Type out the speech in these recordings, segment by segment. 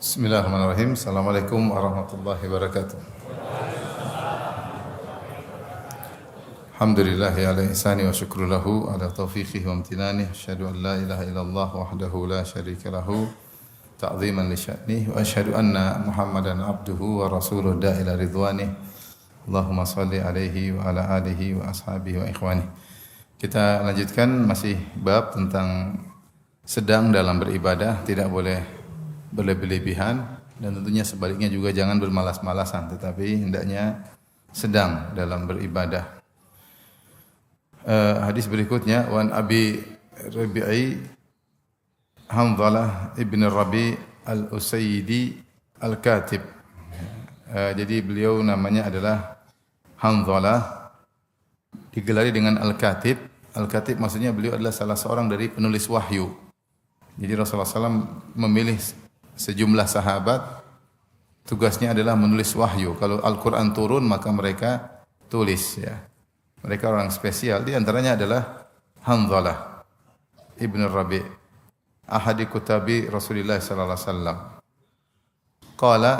Bismillahirrahmanirrahim. Assalamualaikum warahmatullahi wabarakatuh. Alhamdulillahi ala ihsani wa syukru lahu ala taufiqihi wa amtinani. Asyhadu an la ilaha illallah wahdahu la syarika lahu ta'ziman li sya'nihi wa asyhadu anna Muhammadan abduhu wa rasuluhu da'ila ridwani. Allahumma salli alaihi wa ala alihi wa ashabihi wa ikhwani. Kita lanjutkan masih bab tentang sedang dalam beribadah, tidak boleh berlebih-lebihan, dan tentunya sebaliknya juga jangan bermalas-malasan, tetapi hendaknya sedang dalam beribadah. Hadis berikutnya, wan Abi Rabi'i Hanzalah ibn Rabi' al-Usaydi al-Katib. Jadi beliau namanya adalah Hanzalah, digelari dengan al-Katib. Al-Katib maksudnya beliau adalah salah seorang dari penulis wahyu. Jadi Rasulullah SAW memilih sejumlah sahabat, tugasnya adalah menulis wahyu. Kalau Al-Quran turun maka mereka tulis, ya. Mereka orang spesial. Di antaranya adalah Hanzalah ibn Rabi', ahadi kutabi Rasulullah sallallahu alaihi wasallam. Qala,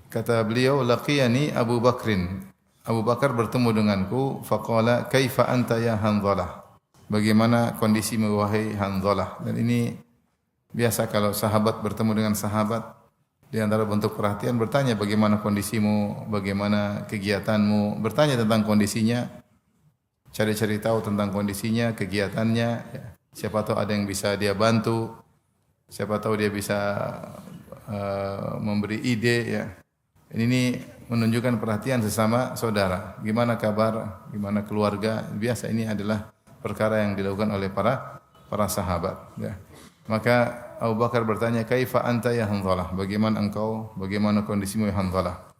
kata beliau, laqiyani Abu Bakrin. Abu Bakar bertemu denganku. Faqala, kaifa anta ya Hanzalah? Bagaimana kondisimu wahai Hanzalah? Dan ini biasa kalau sahabat bertemu dengan sahabat, di antara bentuk perhatian bertanya bagaimana kondisimu, bagaimana kegiatanmu, bertanya tentang kondisinya, cari-cari tahu tentang kondisinya, kegiatannya, ya. Siapa tahu ada yang bisa dia bantu, siapa tahu dia bisa memberi ide, ya. Ini menunjukkan perhatian sesama saudara. Gimana kabar, gimana keluarga? Biasa ini adalah perkara yang dilakukan oleh para sahabat, ya. Maka Abu Bakar bertanya, kaifa anta ya Hanzalah? Bagaimana engkau? Bagaimana kondisimu ya Hanzalah?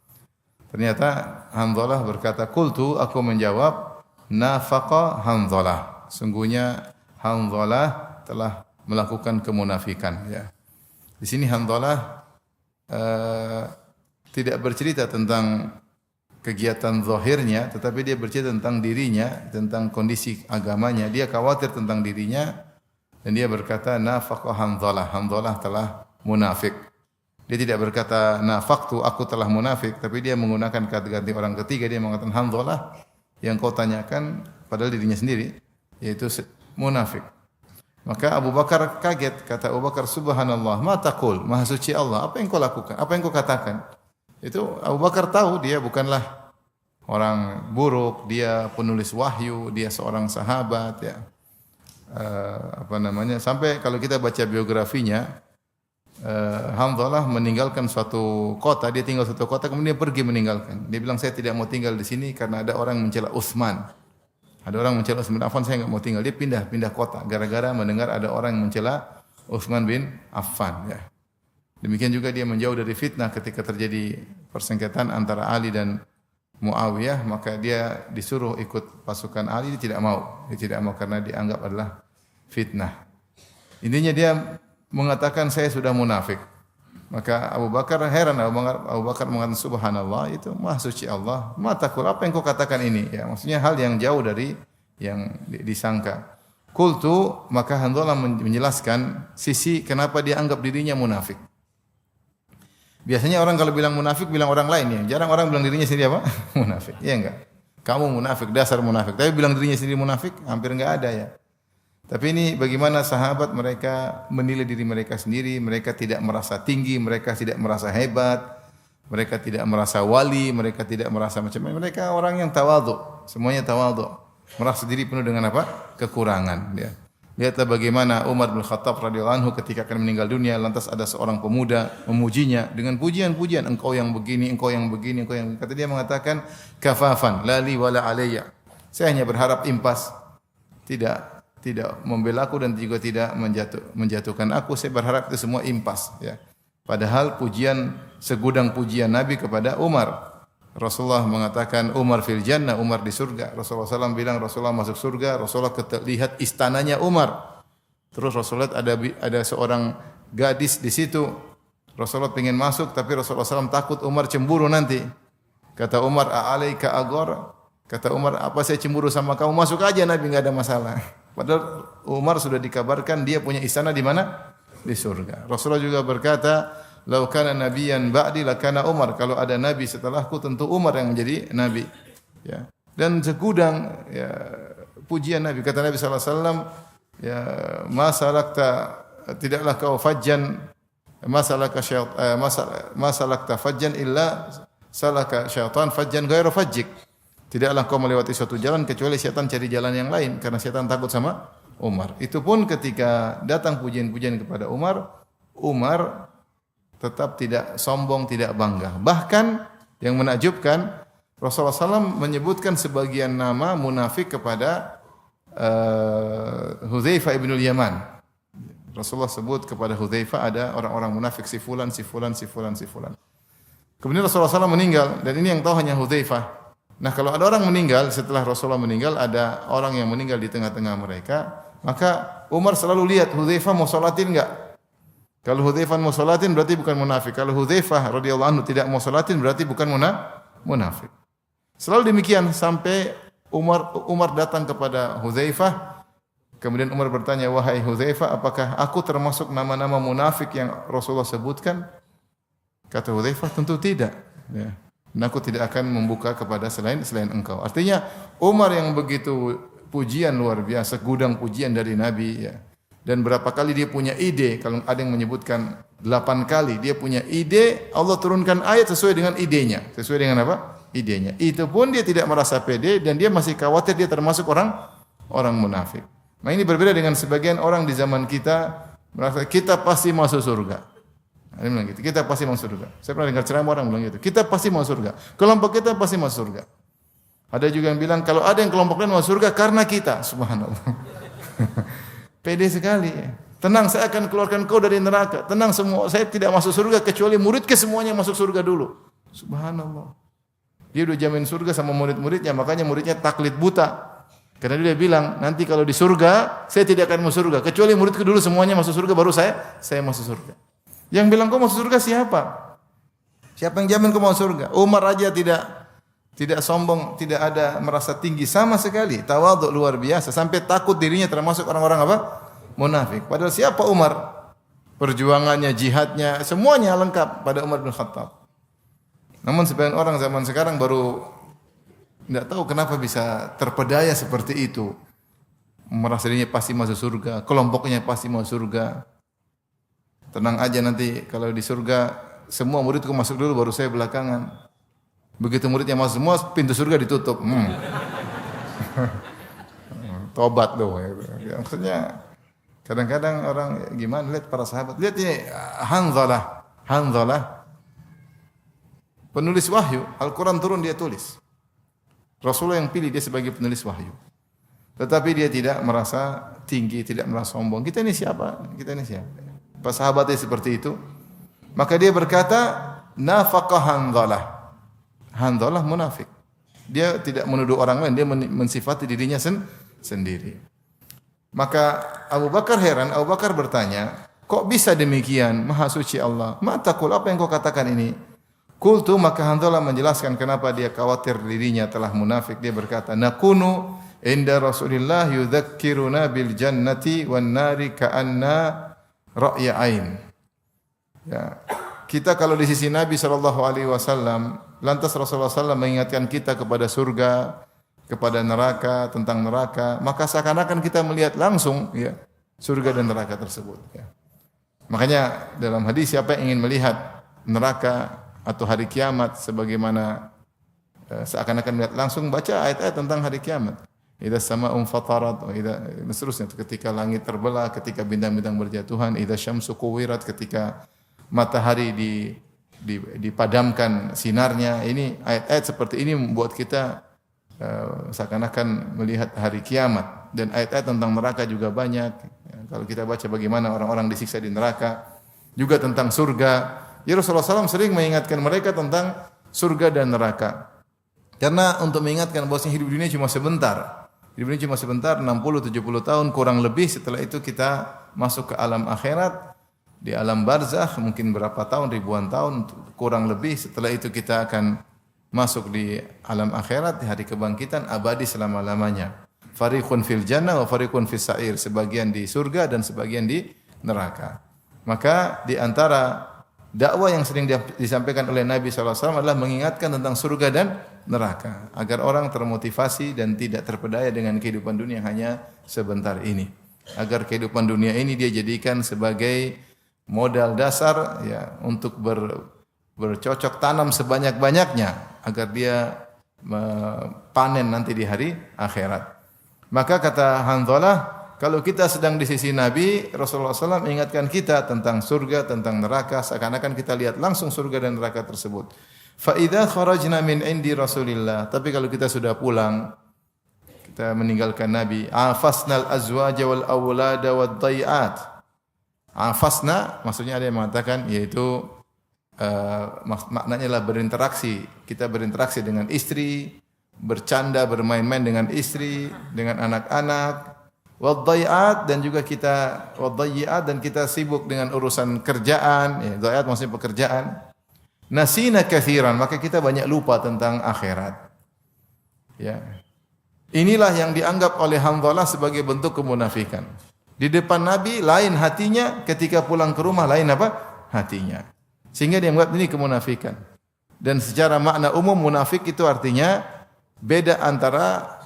Ternyata Hanzalah berkata, qultu, aku menjawab, nafaqa Hanzalah. Sungguhnya Hanzalah telah melakukan kemunafikan, ya. Di sini Hanzalah tidak bercerita tentang kegiatan zahirnya, tetapi dia bercerita tentang dirinya, tentang kondisi agamanya. Dia khawatir tentang dirinya. Dan dia berkata, nafaqa Hanzalah. Hanzalah telah munafik. Dia tidak berkata, nafaqtu, aku telah munafik. Tapi dia menggunakan kata ganti orang ketiga. Dia mengatakan, Hanzalah yang kau tanyakan padahal dirinya sendiri, yaitu munafik. Maka Abu Bakar kaget. Kata Abu Bakar, subhanallah, ma taqul, maha suci Allah. Apa yang kau lakukan? Apa yang kau katakan? Itu Abu Bakar tahu dia bukanlah orang buruk. Dia penulis wahyu. Dia seorang sahabat, ya. Sampai kalau kita baca biografinya, Hanzalah meninggalkan suatu kota, dia tinggal suatu kota, kemudian pergi meninggalkan. Dia bilang, saya tidak mau tinggal di sini karena ada orang mencela Utsman. Ada orang mencela Utsman bin Affan, saya enggak mau tinggal. Dia pindah kota gara-gara mendengar ada orang yang mencela Utsman bin Affan, ya. Demikian juga dia menjauh dari fitnah ketika terjadi persengketaan antara Ali dan Muawiyah, maka dia disuruh ikut pasukan Ali, dia tidak mau. Dia tidak mau karena dianggap adalah fitnah. Intinya dia mengatakan, saya sudah munafik. Maka Abu Bakar heran. Abu Bakar mengatakan, subhanallah, itu maha suci Allah. Ma taqul, apa yang kau katakan ini? Ya, maksudnya hal yang jauh dari yang disangka. Qultu, maka Hanzalah menjelaskan sisi kenapa dia anggap dirinya munafik. Biasanya orang kalau bilang munafik, bilang orang lain, ya. Jarang orang bilang dirinya sendiri apa? Munafik. Iya enggak? Kamu munafik, dasar munafik. Tapi bilang dirinya sendiri munafik, hampir enggak ada, ya. Tapi ini bagaimana sahabat mereka menilai diri mereka sendiri, mereka tidak merasa tinggi, mereka tidak merasa hebat, mereka tidak merasa wali, mereka tidak merasa macam-macam. Mereka orang yang tawadhu, semuanya tawadhu. Merasa diri penuh dengan apa? Kekurangan, ya. Lihatlah bagaimana Umar bin Khattab radhiyallahu anhu ketika akan meninggal dunia, lantas ada seorang pemuda memujinya dengan pujian-pujian, engkau yang begini, engkau yang begini, engkau yang, kata dia mengatakan, kafafan lali wala alayya. Saya hanya berharap impas, tidak membelaku dan juga tidak menjatuhkan aku. Saya berharap itu semua impas, ya. Padahal pujian, segudang pujian Nabi kepada Umar. Rasulullah mengatakan, Umar fil jannah, Umar di surga. Rasulullah SAW bilang, Rasulullah masuk surga. Rasulullah lihat istananya Umar. Terus Rasulullah ada seorang gadis di situ. Rasulullah ingin masuk, tapi Rasulullah SAW takut Umar cemburu nanti. Kata Umar, a'alaika agor. Kata Umar, apa saya cemburu sama kamu? Masuk aja Nabi, enggak ada masalah. Padahal Umar sudah dikabarkan dia punya istana di mana? di surga. Rasulullah juga berkata, "Lau kana nabiyyan ba'di lakana Umar." Kalau ada nabi setelahku tentu Umar yang menjadi nabi. Ya. Dan segudang ya pujian Nabi. Kata Nabi sallallahu alaihi wasallam, ya tidaklah kau fajjan masalakta fajjan illa salaka syaitan fajjan ghairu fajjik. Tidaklah kau melewati suatu jalan kecuali syaitan cari jalan yang lain karena syaitan takut sama Umar. Itu pun ketika datang pujian-pujian kepada Umar, Umar tetap tidak sombong, tidak bangga. Bahkan yang menakjubkan, Rasulullah SAW menyebutkan sebagian nama munafik kepada Hudzaifah ibn Yaman. Rasulullah sebut kepada Hudzaifah ada orang-orang munafik si fulan. Kemudian Rasulullah SAW meninggal dan ini yang tahu hanya Hudzaifah. Nah kalau ada orang meninggal setelah Rasulullah meninggal, ada orang yang meninggal di tengah-tengah mereka, maka Umar selalu lihat Hudzaifah mau sholatin enggak. Kalau Hudzaifah mau sholatin berarti bukan munafik. Kalau Hudzaifah radhiyallahu anhu tidak mau sholatin berarti bukan munafik. Selalu demikian sampai Umar datang kepada Hudzaifah. Kemudian Umar bertanya, "Wahai Hudzaifah, apakah aku termasuk nama-nama munafik yang Rasulullah sebutkan?" Kata Hudzaifah, "Tentu tidak." Ya. Dan aku tidak akan membuka kepada selain engkau. Artinya Umar yang begitu pujian luar biasa, gudang pujian dari Nabi. Ya. Dan berapa kali dia punya ide, kalau ada yang menyebutkan 8 kali dia punya ide, Allah turunkan ayat sesuai dengan idenya. Sesuai dengan apa? Idenya. Itu pun dia tidak merasa pede dan dia masih khawatir dia termasuk orang munafik. Nah ini berbeda dengan sebagian orang di zaman kita merasa kita pasti masuk surga. Ada bilang gitu, kita pasti masuk surga. Saya pernah dengar ceramah orang bilang gitu, kita pasti masuk surga. Kelompok kita pasti masuk surga. Ada juga yang bilang kalau ada yang kelompok lain masuk surga karena kita. Subhanallah. Pede sekali. Tenang, saya akan keluarkan kau dari neraka. Tenang semua, saya tidak masuk surga kecuali muridnya semuanya masuk surga dulu. Subhanallah. Dia udah jamin surga sama murid-muridnya, makanya muridnya taklid buta. Karena dia bilang, nanti kalau di surga, saya tidak akan masuk surga. Kecuali muridku dulu semuanya masuk surga, baru saya masuk surga. Yang bilang kau masuk surga siapa? Siapa yang jamin kau masuk surga? Umar aja tidak sombong, tidak ada merasa tinggi sama sekali. Tawadhu luar biasa, sampai takut dirinya termasuk orang-orang apa? Munafik. Padahal siapa Umar? Perjuangannya, jihadnya, semuanya lengkap pada Umar bin Khattab. Namun sebagian orang zaman sekarang baru tidak tahu kenapa bisa terpedaya seperti itu. Merasa dirinya pasti masuk surga, kelompoknya pasti masuk surga. Tenang aja nanti kalau di surga semua muridku masuk dulu baru saya belakangan. Begitu muridnya masuk semua pintu surga ditutup. Tobat loh. Ya, maksudnya kadang-kadang orang gimana lihat para sahabat. Lihat ini Hanzalah. Penulis wahyu, Al-Quran turun dia tulis. Rasulullah yang pilih dia sebagai penulis wahyu. Tetapi dia tidak merasa tinggi, tidak merasa sombong. Kita ini siapa? Pas sahabatnya seperti itu. Maka dia berkata, nafaqa Hanzalah. Hanzalah munafik. Dia tidak menuduh orang lain, dia mensifati dirinya sendiri. Maka Abu Bakar heran, Abu Bakar bertanya, kok bisa demikian? Maha suci Allah. Ma taqul, apa yang kau katakan ini? Qultu, maka Hanzalah menjelaskan kenapa dia khawatir dirinya telah munafik. Dia berkata, nakunu inda Rasulillah yudzakkiruna bil jannati wan nari ka'anna ra'ya ain. Ya. Kita kalau di sisi Nabi SAW, lantas Rasulullah SAW mengingatkan kita kepada surga, kepada neraka, tentang neraka, maka seakan-akan kita melihat langsung ya, surga dan neraka tersebut. Ya. Makanya dalam hadis siapa yang ingin melihat neraka atau hari kiamat sebagaimana seakan-akan melihat langsung, baca ayat-ayat tentang hari kiamat. Idza sama'un fatarat, dan seterusnya, ketika langit terbelah, ketika bintang-bintang berjatuhan, idza syamsu kuwirat, ketika matahari dipadamkan sinarnya. Ini ayat-ayat seperti ini membuat kita seakan-akan melihat hari kiamat. Dan ayat-ayat tentang neraka juga banyak. Ya, kalau kita baca bagaimana orang-orang disiksa di neraka, juga tentang surga. Ya Rasulullah SAW sering mengingatkan mereka tentang surga dan neraka. Karena untuk mengingatkan bahwasanya hidup dunia cuma sebentar. Hidup dunia cuma sebentar, 60-70 tahun kurang lebih. Setelah itu kita masuk ke alam akhirat. Di alam barzakh mungkin berapa tahun, ribuan tahun kurang lebih. Setelah itu kita akan masuk di alam akhirat, di hari kebangkitan abadi selama-lamanya. Fariqun fil jannah wa fariqun fis sa'ir. Sebagian di surga dan sebagian di neraka. Maka di antara dakwah yang sering disampaikan oleh Nabi SAW adalah mengingatkan tentang surga dan neraka. Agar orang termotivasi dan tidak terpedaya dengan kehidupan dunia yang hanya sebentar ini. Agar kehidupan dunia ini dia jadikan sebagai modal dasar ya untuk bercocok tanam sebanyak-banyaknya. Agar dia panen nanti di hari akhirat. Maka kata Hanzalah, kalau kita sedang di sisi Nabi, Rasulullah SAW mengingatkan kita tentang surga, tentang neraka, seakan-akan kita lihat langsung surga dan neraka tersebut. فَإِذَا خَرَجْنَا مِنْ عِنْدِ رَسُولِ اللَّهِ. Tapi kalau kita sudah pulang, kita meninggalkan Nabi, عَافَسْنَا الْأَزْوَاجَ وَالْأَوْلَادَ وَالضَّيْعَاتِ. عَافَسْنَا, maksudnya ada yang mengatakan, yaitu maknanya adalah berinteraksi. Kita berinteraksi dengan istri, bercanda, bermain-main dengan istri, dengan anak-anak, wadhai'at dan juga kita wadhai'at dan kita sibuk dengan urusan kerjaan, ya, dhai'at maksudnya pekerjaan. Nasina katsiran, maka kita banyak lupa tentang akhirat. Ya. Inilah yang dianggap oleh Hanzalah sebagai bentuk kemunafikan. Di depan Nabi lain hatinya, ketika pulang ke rumah lain apa? Hatinya. Sehingga dia menganggap ini kemunafikan. Dan secara makna umum munafik itu artinya beda antara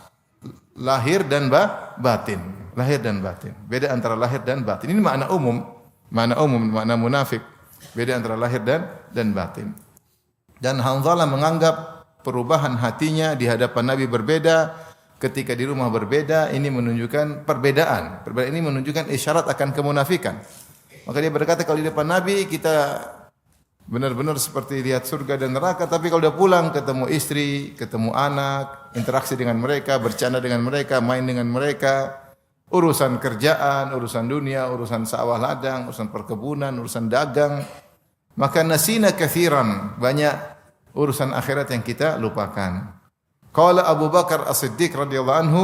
lahir dan batin. Lahir dan batin. Beda antara lahir dan batin. Ini makna umum, makna munafik. Beda antara lahir dan batin. Dan Hanzalah menganggap perubahan hatinya di hadapan Nabi berbeda, ketika di rumah berbeda, ini menunjukkan perbedaan. Perbedaan ini menunjukkan isyarat akan kemunafikan. Maka dia berkata kalau di depan Nabi kita benar-benar seperti lihat surga dan neraka, tapi kalau udah pulang ketemu istri, ketemu anak, interaksi dengan mereka, bercanda dengan mereka, main dengan mereka, urusan kerjaan, urusan dunia, urusan sawah ladang, urusan perkebunan, urusan dagang, maka nasina katsiran, banyak urusan akhirat yang kita lupakan. Qala Abu Bakar As-Siddiq radhiyallahu anhu,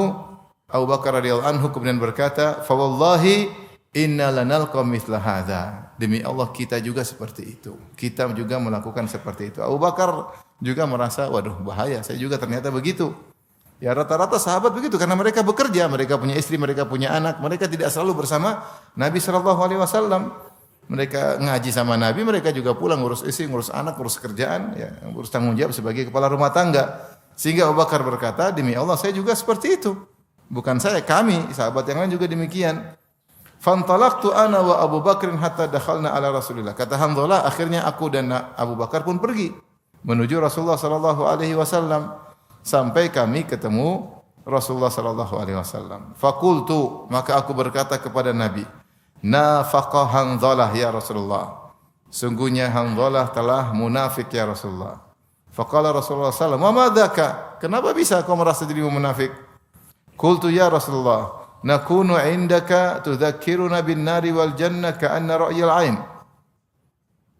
Abu Bakar radhiyallahu anhu kemudian berkata, "Fa wallahi inna lanalqa mithla hadza." Demi Allah kita juga seperti itu. Kita juga melakukan seperti itu. Abu Bakar juga merasa, waduh bahaya, saya juga ternyata begitu. Ya rata-rata sahabat begitu karena mereka bekerja, mereka punya istri, mereka punya anak, mereka tidak selalu bersama Nabi sallallahu alaihi wasallam. Mereka ngaji sama Nabi, mereka juga pulang ngurus istri, ngurus anak, ngurus kerjaan, ya, ngurus tanggung jawab sebagai kepala rumah tangga. Sehingga Abu Bakar berkata, demi Allah saya juga seperti itu. Bukan saya, kami, sahabat yang lain juga demikian. Fantalaqtu ana wa Abu Bakrin hatta dakhalna ala Rasulillah. Kata Hanzalah, akhirnya aku dan Abu Bakar pun pergi menuju Rasulullah sallallahu alaihi wasallam sampai kami ketemu Rasulullah sallallahu alaihi wasallam. Faqultu, maka aku berkata kepada Nabi, nafaqa Hanzalah ya Rasulullah. Sungguhnya Hanzalah telah munafik ya Rasulullah. Faqala Rasulullah sallallahu alaihi wasallam, "Wa madzaka?" Kenapa bisa kau merasa dirimu munafik? Qultu ya Rasulullah, nakunu indaka tudzakkiruna bin nari wal jannah ka'anna ra'yal ain.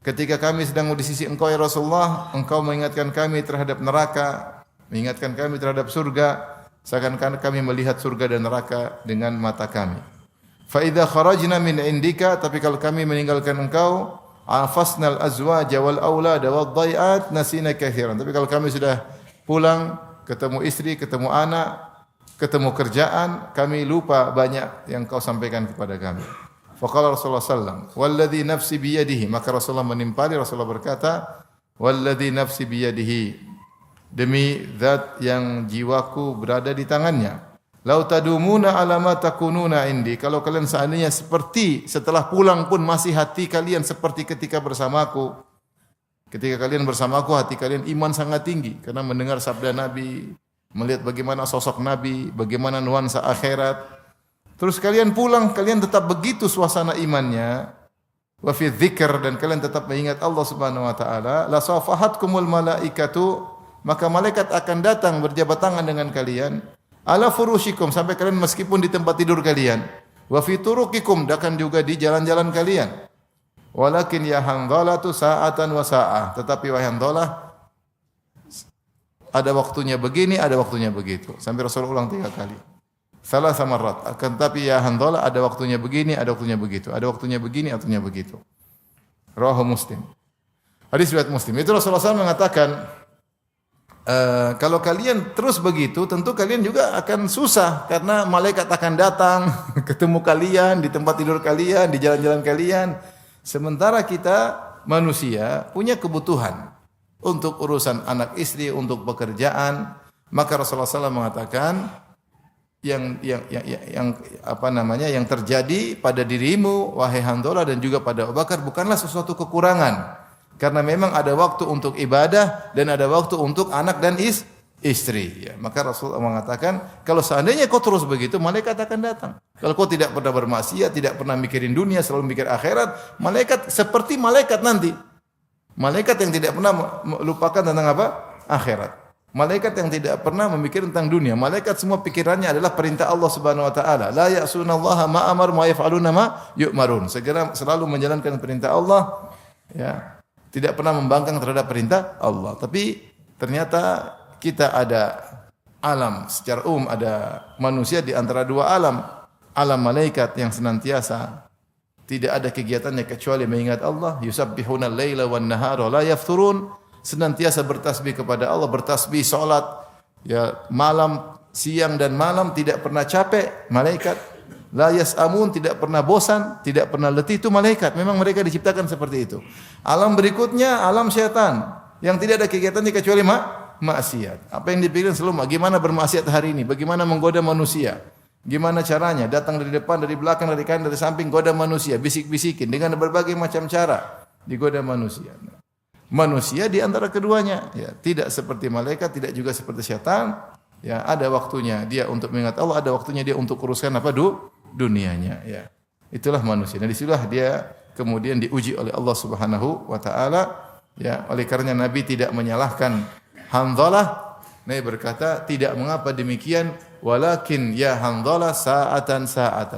Ketika kami sedang di sisi engkau ya Rasulullah, engkau mengingatkan kami terhadap neraka, mengingatkan kami terhadap surga, seakan-akan kami melihat surga dan neraka dengan mata kami. Fa idza kharajna min indika, tapi kalau kami meninggalkan engkau, afasnal azwaja wal aulada wad dhai'at nasina katsiran. Tapi kalau kami sudah pulang, ketemu istri, ketemu anak, ketemu kerjaan, kami lupa banyak yang kau sampaikan kepada kami. Faqala Rasulullah sallallahu alaihi wasallam, "Walladzi nafsi biyadihi." Maka Rasulullah menimpali, Rasulullah berkata, "Walladzi nafsi biyadihi." Demi zat yang jiwaku berada di tangannya. Lau tadumuna ala ma takununa indi. Kalau kalian seandainya seperti setelah pulang pun masih hati kalian seperti ketika bersamaku. Ketika kalian bersamaku hati kalian iman sangat tinggi karena mendengar sabda Nabi, melihat bagaimana sosok Nabi, bagaimana nuansa akhirat. Terus kalian pulang, kalian tetap begitu suasana imannya. Wa fi dzikr, dan kalian tetap mengingat Allah Subhanahu wa taala, la safahatkumul malaikatu, maka malaikat akan datang berjabat tangan dengan kalian. Ala furushikum, sampai kalian meskipun di tempat tidur kalian. Wa fi turuqikum, dan juga di jalan-jalan kalian. Walakin ya Hanzalah tu sa'atan wa sa'ah. Tetapi wahai Hanzalah, ada waktunya begini, ada waktunya begitu. Sampai Rasulullah ulang 3 kali. Salah samarat. Akan tapi ya Hanzalah, ada waktunya begini, ada waktunya begitu. Ada waktunya begini, ada waktunya begitu. Rawahu Muslim. Hadis riwayat Muslim. Itu Rasulullah SAW mengatakan, kalau kalian terus begitu, tentu kalian juga akan susah karena malaikat akan datang ketemu kalian di tempat tidur kalian, di jalan-jalan kalian. Sementara kita manusia punya kebutuhan untuk urusan anak istri, untuk pekerjaan. Maka Rasulullah SAW mengatakan yang terjadi pada dirimu wahai Hanzalah dan juga pada Abu Bakar bukanlah sesuatu kekurangan. Karena memang ada waktu untuk ibadah dan ada waktu untuk anak dan istri. Ya, maka Rasulullah mengatakan, kalau seandainya kau terus begitu, malaikat akan datang. Kalau kau tidak pernah bermaksiat, tidak pernah mikirin dunia, selalu mikir akhirat, malaikat seperti malaikat nanti. Malaikat yang tidak pernah melupakan tentang apa? Akhirat. Malaikat yang tidak pernah memikirkan tentang dunia. Malaikat semua pikirannya adalah perintah Allah Subhanahu wa taala. La ya'sunallaha ma amar wa yaf'aluna ma yu'marun. Segera selalu menjalankan perintah Allah, ya. Tidak pernah membangkang terhadap perintah Allah. Tapi ternyata kita ada alam secara umum, ada manusia di antara dua alam. Alam malaikat yang senantiasa tidak ada kegiatannya kecuali mengingat Allah. Yusabbihuna al-laila wan nahara la yafturun. Senantiasa bertasbih kepada Allah, bertasbih salat ya malam, siang dan malam, tidak pernah capek. Malaikat la yas'amun, tidak pernah bosan, tidak pernah letih, itu malaikat. Memang mereka diciptakan seperti itu. Alam berikutnya alam syaitan yang tidak ada kegiatannya kecuali maksiat. Apa yang dipikirkan selalu bagaimana bermaksiat hari ini, bagaimana menggoda manusia. Gimana caranya? Datang dari depan, dari belakang, dari kanan, dari samping, goda manusia, bisik-bisikin dengan berbagai macam cara digoda manusia. Manusia di antara keduanya, ya, tidak seperti malaikat, tidak juga seperti syaitan. Ya, ada waktunya dia untuk mengingat Allah, ada waktunya dia untuk uruskan apa dunianya. Ya, itulah manusia. Dan disitulah dia kemudian diuji oleh Allah Subhanahu wa taala. Ya, oleh karena Nabi tidak menyalahkan Hanzalah. Nabi berkata, tidak mengapa demikian, walakin ya Hanzalah sa'atan.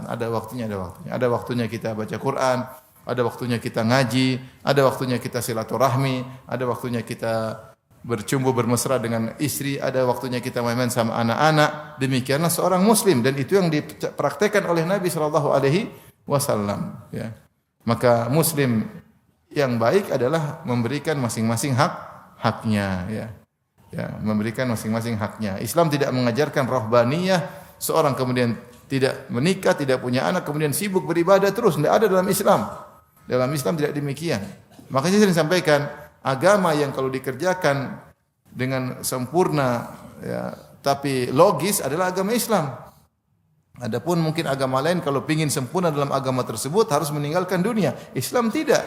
Ada waktunya. Ada waktunya kita baca Quran. Ada waktunya kita ngaji, ada waktunya kita silaturahmi, ada waktunya kita bercumbu bermesra dengan istri, ada waktunya kita main-main sama anak-anak. Demikianlah seorang muslim dan itu yang dipraktekkan oleh Nabi sallallahu alaihi wasallam, ya. Maka muslim yang baik adalah memberikan masing-masing haknya, ya. Ya, memberikan masing-masing haknya. Islam tidak mengajarkan rahbaniyah, seorang kemudian tidak menikah, tidak punya anak, kemudian sibuk beribadah terus. Tidak ada dalam Islam. Dalam Islam tidak demikian. Makanya saya sering sampaikan, agama yang kalau dikerjakan dengan sempurna, ya, tapi logis adalah agama Islam. Adapun mungkin agama lain kalau ingin sempurna dalam agama tersebut harus meninggalkan dunia. Islam tidak.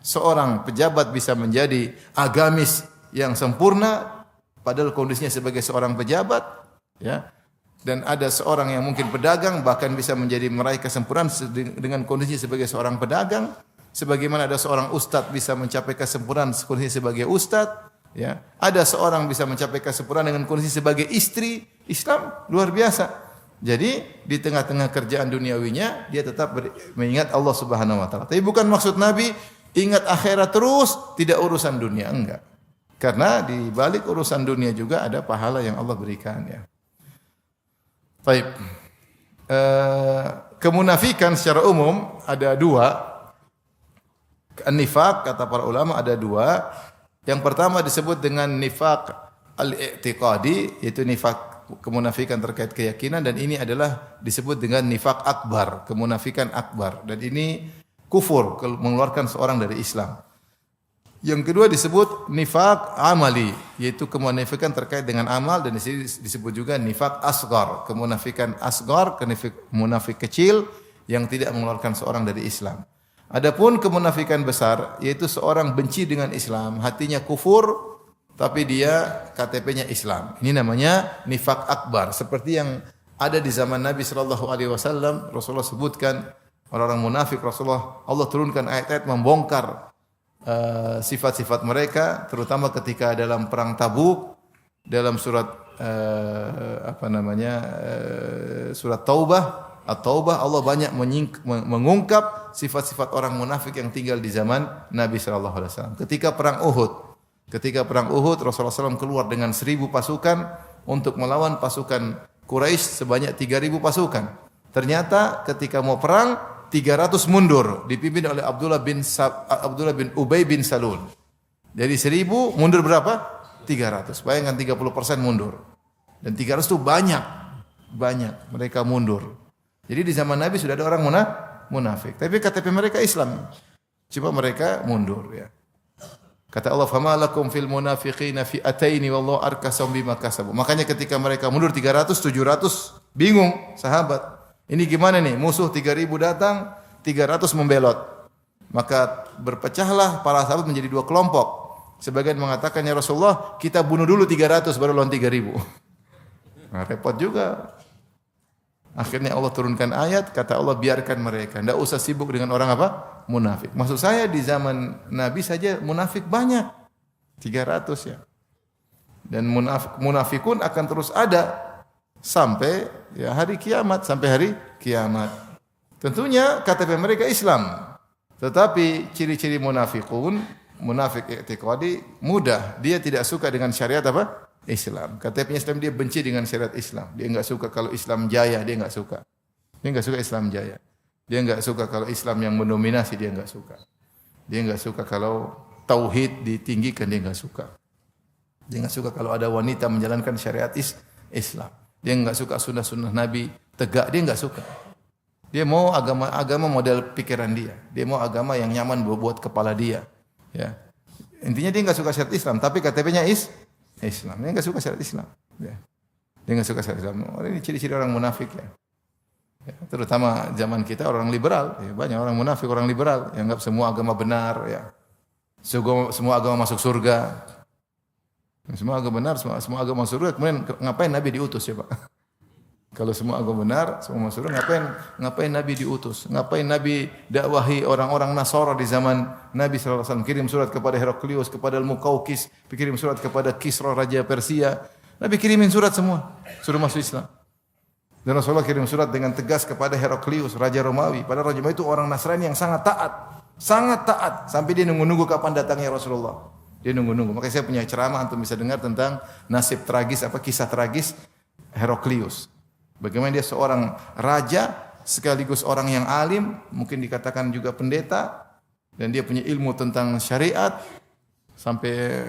Seorang pejabat bisa menjadi agamis yang sempurna padahal kondisinya sebagai seorang pejabat, ya. Dan ada seorang yang mungkin pedagang bahkan bisa menjadi meraih kesempurnaan dengan kondisi sebagai seorang pedagang. Sebagaimana ada seorang ustadz bisa mencapai kesempurnaan kondisi sebagai ustadz, ya. Ada seorang bisa mencapai kesempurnaan dengan kondisi sebagai istri. Islam luar biasa. Jadi di tengah-tengah kerjaan duniawinya dia tetap mengingat Allah Subhanahu wa taala. Tapi bukan maksud Nabi ingat akhirat terus, tidak urusan dunia, enggak. Karena di balik urusan dunia juga ada pahala yang Allah berikan, ya. Baik. Kemunafikan secara umum ada dua. Nifaq kata para ulama ada dua. Yang pertama disebut dengan nifaq al-i'tiqadi, yaitu nifaq kemunafikan terkait keyakinan, dan ini adalah disebut dengan nifaq akbar, kemunafikan akbar, dan ini kufur, mengeluarkan seorang dari Islam. Yang kedua disebut nifaq amali, yaitu kemunafikan terkait dengan amal, dan di sini disebut juga nifaq asghar, kemunafikan asghar, munafik kecil yang tidak mengeluarkan seorang dari Islam. Adapun kemunafikan besar yaitu seorang benci dengan Islam, hatinya kufur tapi dia KTP-nya Islam. Ini namanya nifaq akbar, seperti yang ada di zaman Nabi sallallahu alaihi wasallam. Rasulullah sebutkan orang-orang munafik, Rasulullah Allah turunkan ayat-ayat membongkar sifat-sifat mereka, terutama ketika dalam perang Tabuk, dalam surat surat Taubah, At-Taubah, Allah banyak mengungkap sifat-sifat orang munafik yang tinggal di zaman Nabi sallallahu alaihi wasallam. Ketika perang Uhud, Rasulullah SAW keluar dengan 1.000 pasukan untuk melawan pasukan Quraisy sebanyak 3.000 pasukan. Ternyata ketika mau perang 300 mundur, dipimpin oleh Abdullah bin Ubay bin Salul. Jadi 1.000 mundur berapa? 300. Bayangkan 30% mundur. Dan 300 itu banyak mereka mundur. Jadi di zaman Nabi sudah ada orang munafik, tapi KTP mereka Islam. Cuma mereka mundur ya. Kata Allah, "Fama lakum fil munafiqina fi'ataini wallahu arkasahum bima kasabu." Makanya ketika mereka mundur 300, 700 bingung sahabat. Ini gimana nih? Musuh 3.000 datang, 300 membelot. Maka berpecahlah para sahabat menjadi dua kelompok. Sebagian mengatakan, "Ya Rasulullah, kita bunuh dulu 300 baru lawan 3.000." Nah, repot juga. Akhirnya Allah turunkan ayat, kata Allah, biarkan mereka. Tidak usah sibuk dengan orang apa? Munafik. Maksud saya di zaman Nabi saja munafik banyak. 300 ya. Dan munafikun akan terus ada sampai ya hari kiamat, sampai hari kiamat. Tentunya KTP mereka Islam. Tetapi ciri-ciri munafikun, munafik i'tiqadi mudah. Dia tidak suka dengan syariat apa? Islam. KTP Islam, dia benci dengan syariat Islam. Dia enggak suka kalau Islam jaya, dia enggak suka. Dia enggak suka Islam jaya. Dia enggak suka kalau Islam yang mendominasi, dia enggak suka. Dia enggak suka kalau tauhid ditinggikan, dia enggak suka. Dia enggak suka kalau ada wanita menjalankan syariat Islam. Dia enggak suka sunnah-sunnah Nabi tegak, dia enggak suka. Dia mau agama model pikiran dia. Dia mau agama yang nyaman buat kepala dia. Ya. Intinya dia enggak suka syariat Islam, tapi KTP-nya Islam. Dia enggak suka syariat Islam. Ya. Dia enggak suka syariat Islam. Ini ciri-ciri orang munafik ya. Ya, terutama zaman kita orang liberal, ya, banyak orang munafik, orang liberal yang anggap semua agama benar ya. Semua agama masuk surga. Semua agama benar, semua agama masuk surga. Kemudian ngapain Nabi diutus ya, Pak? Kalau semua agama benar, semua masuk surga, ngapain Nabi diutus? Ngapain Nabi dakwahi orang-orang Nasara di zaman Nabi sallallahu alaihi wasallam, kirim surat kepada Heraklius, kepada Al-Muqawqis, kirim surat kepada Kisra raja Persia. Nabi kirimin surat semua, suruh masuk Islam. Dan Rasulullah kirim surat dengan tegas kepada Heraklius, raja Romawi. Padahal raja Romawi itu orang Nasrani yang sangat taat, sampai dia nunggu-nunggu kapan datangnya Rasulullah. Dia nunggu-nunggu. Makanya saya punya ceramah untuk bisa dengar tentang nasib tragis, kisah tragis Heraklius. Bagaimana dia seorang raja sekaligus orang yang alim, mungkin dikatakan juga pendeta, dan dia punya ilmu tentang syariat sampai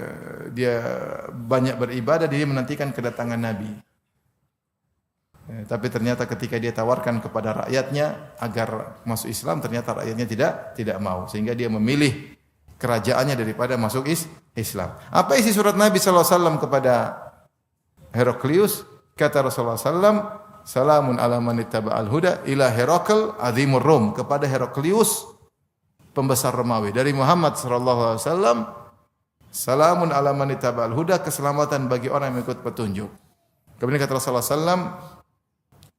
dia banyak beribadah, dia menantikan kedatangan Nabi. Tapi ternyata ketika dia tawarkan kepada rakyatnya agar masuk Islam, ternyata rakyatnya tidak mau, sehingga dia memilih kerajaannya daripada masuk Islam. Apa isi surat Nabi sallallahu alaihi wasallam kepada Heraklius? Kata Rasulullah sallam, "Salamun ala man ittaba'al huda ila Herakl azimur Rum," kepada Heraklius pembesar Romawi, dari Muhammad sallallahu alaihi wasallam, "Salamun ala man ittaba'al huda," keselamatan bagi orang yang mengikut petunjuk. Kemudian kata Rasulullah sallam,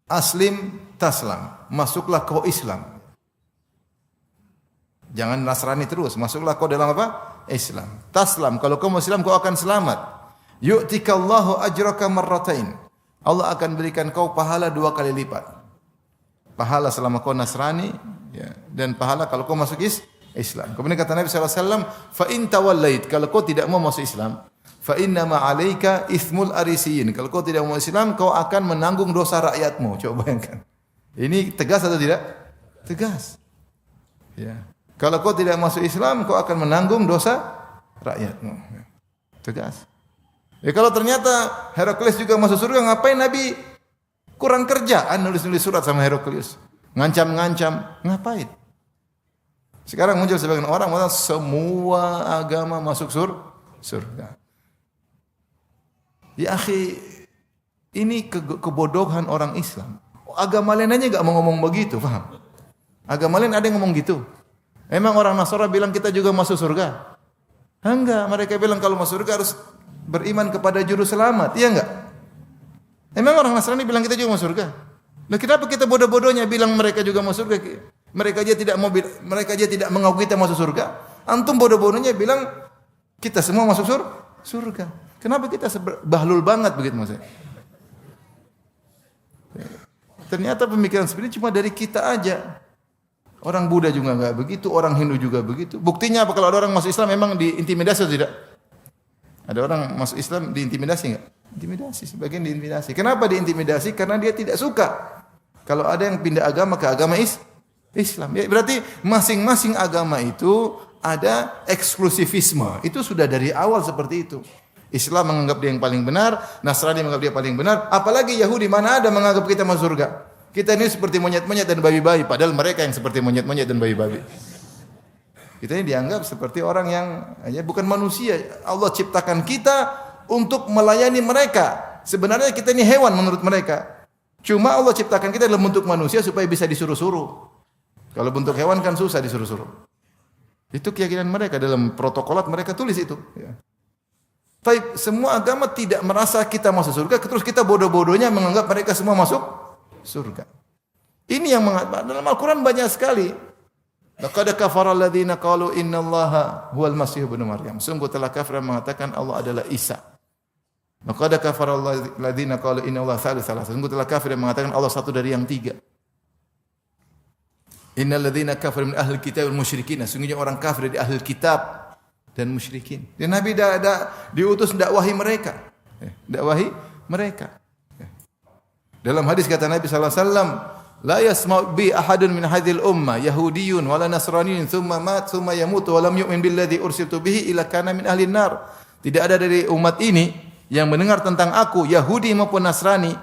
"Aslim taslam," masuklah kau Islam. Jangan Nasrani terus, masuklah kau dalam apa? Islam. Taslam, kalau kau Muslim kau akan selamat. Yu'tikallahu ajraka marratain. Allah akan berikan kau pahala 2 kali lipat. Pahala selama kau Nasrani, ya, dan pahala kalau kau masuk Islam. Kemudian kata Nabi sallallahu alaihi wasallam, "Fa in tawallait," kalau kau tidak mau masuk Islam, "fa inna ma 'alaika itsmul arisiyin." Kalau kau tidak mau Islam, kau akan menanggung dosa rakyatmu. Coba bayangkan. Ini tegas atau tidak? Tegas. Ya. Kalau kau tidak masuk Islam, kau akan menanggung dosa rakyatmu. Tegas. Ya, kalau ternyata Heraklius juga masuk surga, ngapain Nabi kurang kerjaan nulis-nulis surat sama Heraklius? Ngancam-ngancam, ngapain? Sekarang muncul sebagian orang mengatakan semua agama masuk surga. Ya akhi, ini kebodohan orang Islam. Agama lain aja enggak mau ngomong begitu, paham? Agama lain ada yang ngomong gitu. Emang orang Nasara bilang kita juga masuk surga? Enggak, mereka bilang kalau masuk surga harus beriman kepada juru selamat, iya enggak? Emang orang Nasrani bilang kita juga masuk surga? Nah, kenapa kita bodoh-bodohnya bilang mereka juga masuk surga? Mereka aja tidak mengaku kita masuk surga. Antum bodoh-bodohnya bilang kita semua masuk surga. Kenapa kita bahlul banget begitu maksudnya? Ternyata pemikiran seperti ini cuma dari kita aja. Orang Buddha juga enggak begitu, orang Hindu juga begitu. Buktinya apa kalau ada orang masuk Islam memang diintimidasi atau tidak? Ada orang masuk Islam diintimidasi enggak? Intimidasi, sebagian diintimidasi. Kenapa diintimidasi? Karena dia tidak suka kalau ada yang pindah agama ke agama Islam. Ya, berarti masing-masing agama itu ada eksklusifisme. Itu sudah dari awal seperti itu. Islam menganggap dia yang paling benar, Nasrani menganggap dia paling benar, apalagi Yahudi, mana ada menganggap kita masuk surga. Kita ini seperti monyet-monyet dan babi-babi, padahal mereka yang seperti monyet-monyet dan babi-babi. Kita ini dianggap seperti orang yang bukan manusia. Allah ciptakan kita untuk melayani mereka. Sebenarnya kita ini hewan menurut mereka. Cuma Allah ciptakan kita dalam bentuk manusia supaya bisa disuruh-suruh. Kalau bentuk hewan kan susah disuruh-suruh. Itu keyakinan mereka, dalam protokolat mereka tulis itu. Ya. Tapi semua agama tidak merasa kita masuk surga, terus kita bodoh-bodohnya menganggap mereka semua masuk surga. Ini yang dalam Al-Quran banyak sekali. Laqad kafara alladziina qalu innallaha huwal masih ibnu Maryam. Sungguh telah kafir yang mengatakan Allah adalah Isa. Laqad kafara alladziina qalu innallaha tsalitsu tsalatsa. Sungguh telah kafir yang mengatakan Allah satu dari yang tiga. Innal ladzina kafaru min ahli kitab wal musyrikin. Sungguhnya orang kafir dari ahli kitab dan musyrikin. Dan Nabi diutus dakwahi mereka. Dakwahi mereka. Dalam hadis kata Nabi sallallahu alaihi wasallam, la yasma'u bi ahadun min hadhil ummah yahudiyyun wala nasraniyyun thumma mat thumma yamut wa lam yu'min billadzi ursiltu bihi illa kana min ahli nar. Tidak ada dari umat ini yang mendengar tentang aku, Yahudi maupun Nasrani,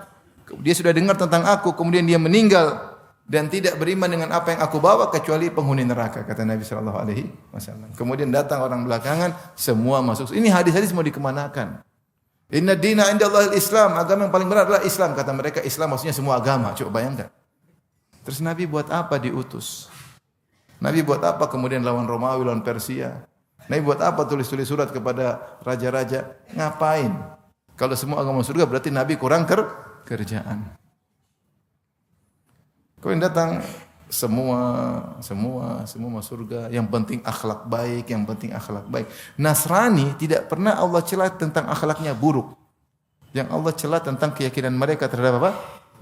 dia sudah dengar tentang aku kemudian dia meninggal dan tidak beriman dengan apa yang aku bawa kecuali penghuni neraka, kata Nabi sallallahu alaihi wasallam. Kemudian datang orang belakangan, semua masuk. Ini hadis-hadis mau dikemanakan? Inna dina indallahil Islam, agama yang paling benar adalah Islam, kata mereka. Islam maksudnya semua agama. Coba bayangkan. Terus Nabi buat apa diutus? Nabi buat apa kemudian lawan Romawi, lawan Persia? Nabi buat apa tulis-tulis surat kepada raja-raja? Ngapain? Kalau semua agama surga berarti Nabi kurang kerjaan. Kau yang datang semua masuk surga. Yang penting akhlak baik, yang penting akhlak baik. Nasrani tidak pernah Allah cela tentang akhlaknya buruk. Yang Allah cela tentang keyakinan mereka terhadap apa?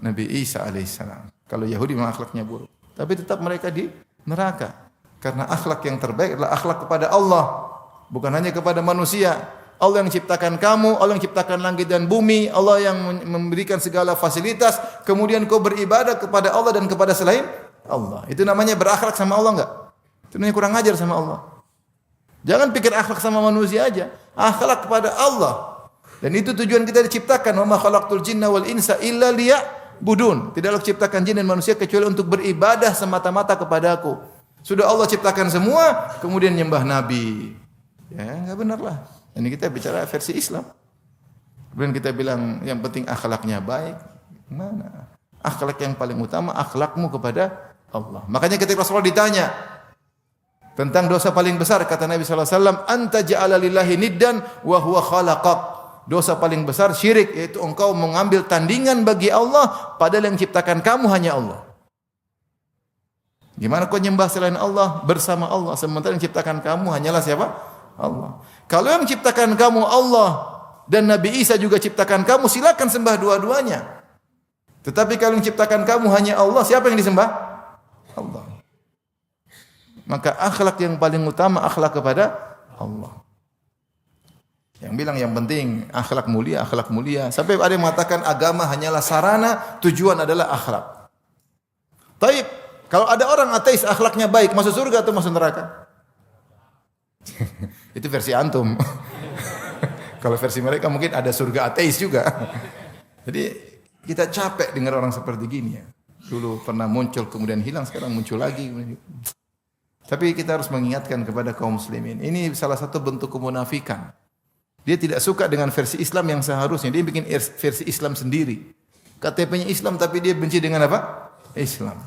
Nabi Isa alaihissalam. Kalau Yahudi memang akhlaknya buruk, tapi tetap mereka di neraka. Karena akhlak yang terbaik adalah akhlak kepada Allah, bukan hanya kepada manusia. Allah yang ciptakan kamu, Allah yang ciptakan langit dan bumi, Allah yang memberikan segala fasilitas, kemudian kau beribadah kepada Allah dan kepada selain Allah. Itu namanya berakhlak sama Allah enggak? Itu namanya kurang ajar sama Allah. Jangan pikir akhlak sama manusia aja, akhlak kepada Allah. Dan itu tujuan kita diciptakan, wa ma khalaqtul jinna wal insa illa liya'budun. Tidaklah ciptakan jin dan manusia kecuali untuk beribadah semata-mata kepadaku. Sudah Allah ciptakan semua, kemudian nyembah nabi. Ya, enggak benar lah. Ini kita bicara versi Islam. Kemudian kita bilang yang penting akhlaknya baik. Mana? Akhlak yang paling utama akhlakmu kepada Allah. Makanya ketika Rasulullah ditanya tentang dosa paling besar, kata Nabi sallallahu alaihi wasallam, anta ja'ala lillahi niddan wa huwa khalaqak. Dosa paling besar syirik, yaitu engkau mengambil tandingan bagi Allah padahal yang ciptakan kamu hanya Allah. Gimana kau nyembah selain Allah bersama Allah sementara yang ciptakan kamu hanyalah siapa? Allah. Kalau yang ciptakan kamu Allah dan Nabi Isa juga ciptakan kamu, silakan sembah dua-duanya. Tetapi kalau yang ciptakan kamu hanya Allah, siapa yang disembah? Allah. Maka akhlak yang paling utama akhlak kepada Allah. Yang bilang yang penting akhlak mulia, akhlak mulia. Sampai ada yang mengatakan agama hanyalah sarana, tujuan adalah akhlak. Taib, kalau ada orang ateis akhlaknya baik, masuk surga atau masuk neraka? Itu versi antum. Kalau versi mereka mungkin ada surga ateis juga. Jadi kita capek dengar orang seperti gini ya. Dulu pernah muncul kemudian hilang, sekarang muncul lagi. Tapi kita harus mengingatkan kepada kaum muslimin. Ini salah satu bentuk kemunafikan. Dia tidak suka dengan versi Islam yang seharusnya. Dia bikin versi Islam sendiri. KTP-nya Islam tapi dia benci dengan apa? Islam.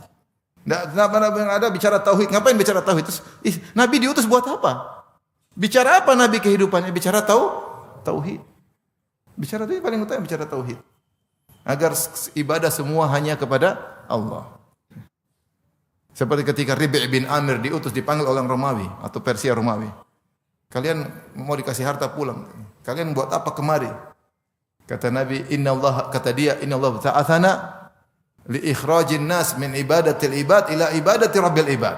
Tidak ada bicara tauhid. Ngapain bicara tauhid? Terus, Nabi diutus buat apa? Bicara apa Nabi kehidupannya? Bicara tauhid. Bicara itu paling utama, bicara tauhid. Agar ibadah semua hanya kepada Allah. Seperti ketika Ribi' bin Amir diutus, dipanggil oleh Romawi atau Persia Romawi. Kalian mau dikasih harta pulang. Kalian buat apa kemari? Kata Nabi, kata dia, Inna Allah ta'athana li ikhrajin nas min ibadatil ibad ila ibadati rabbil ibad.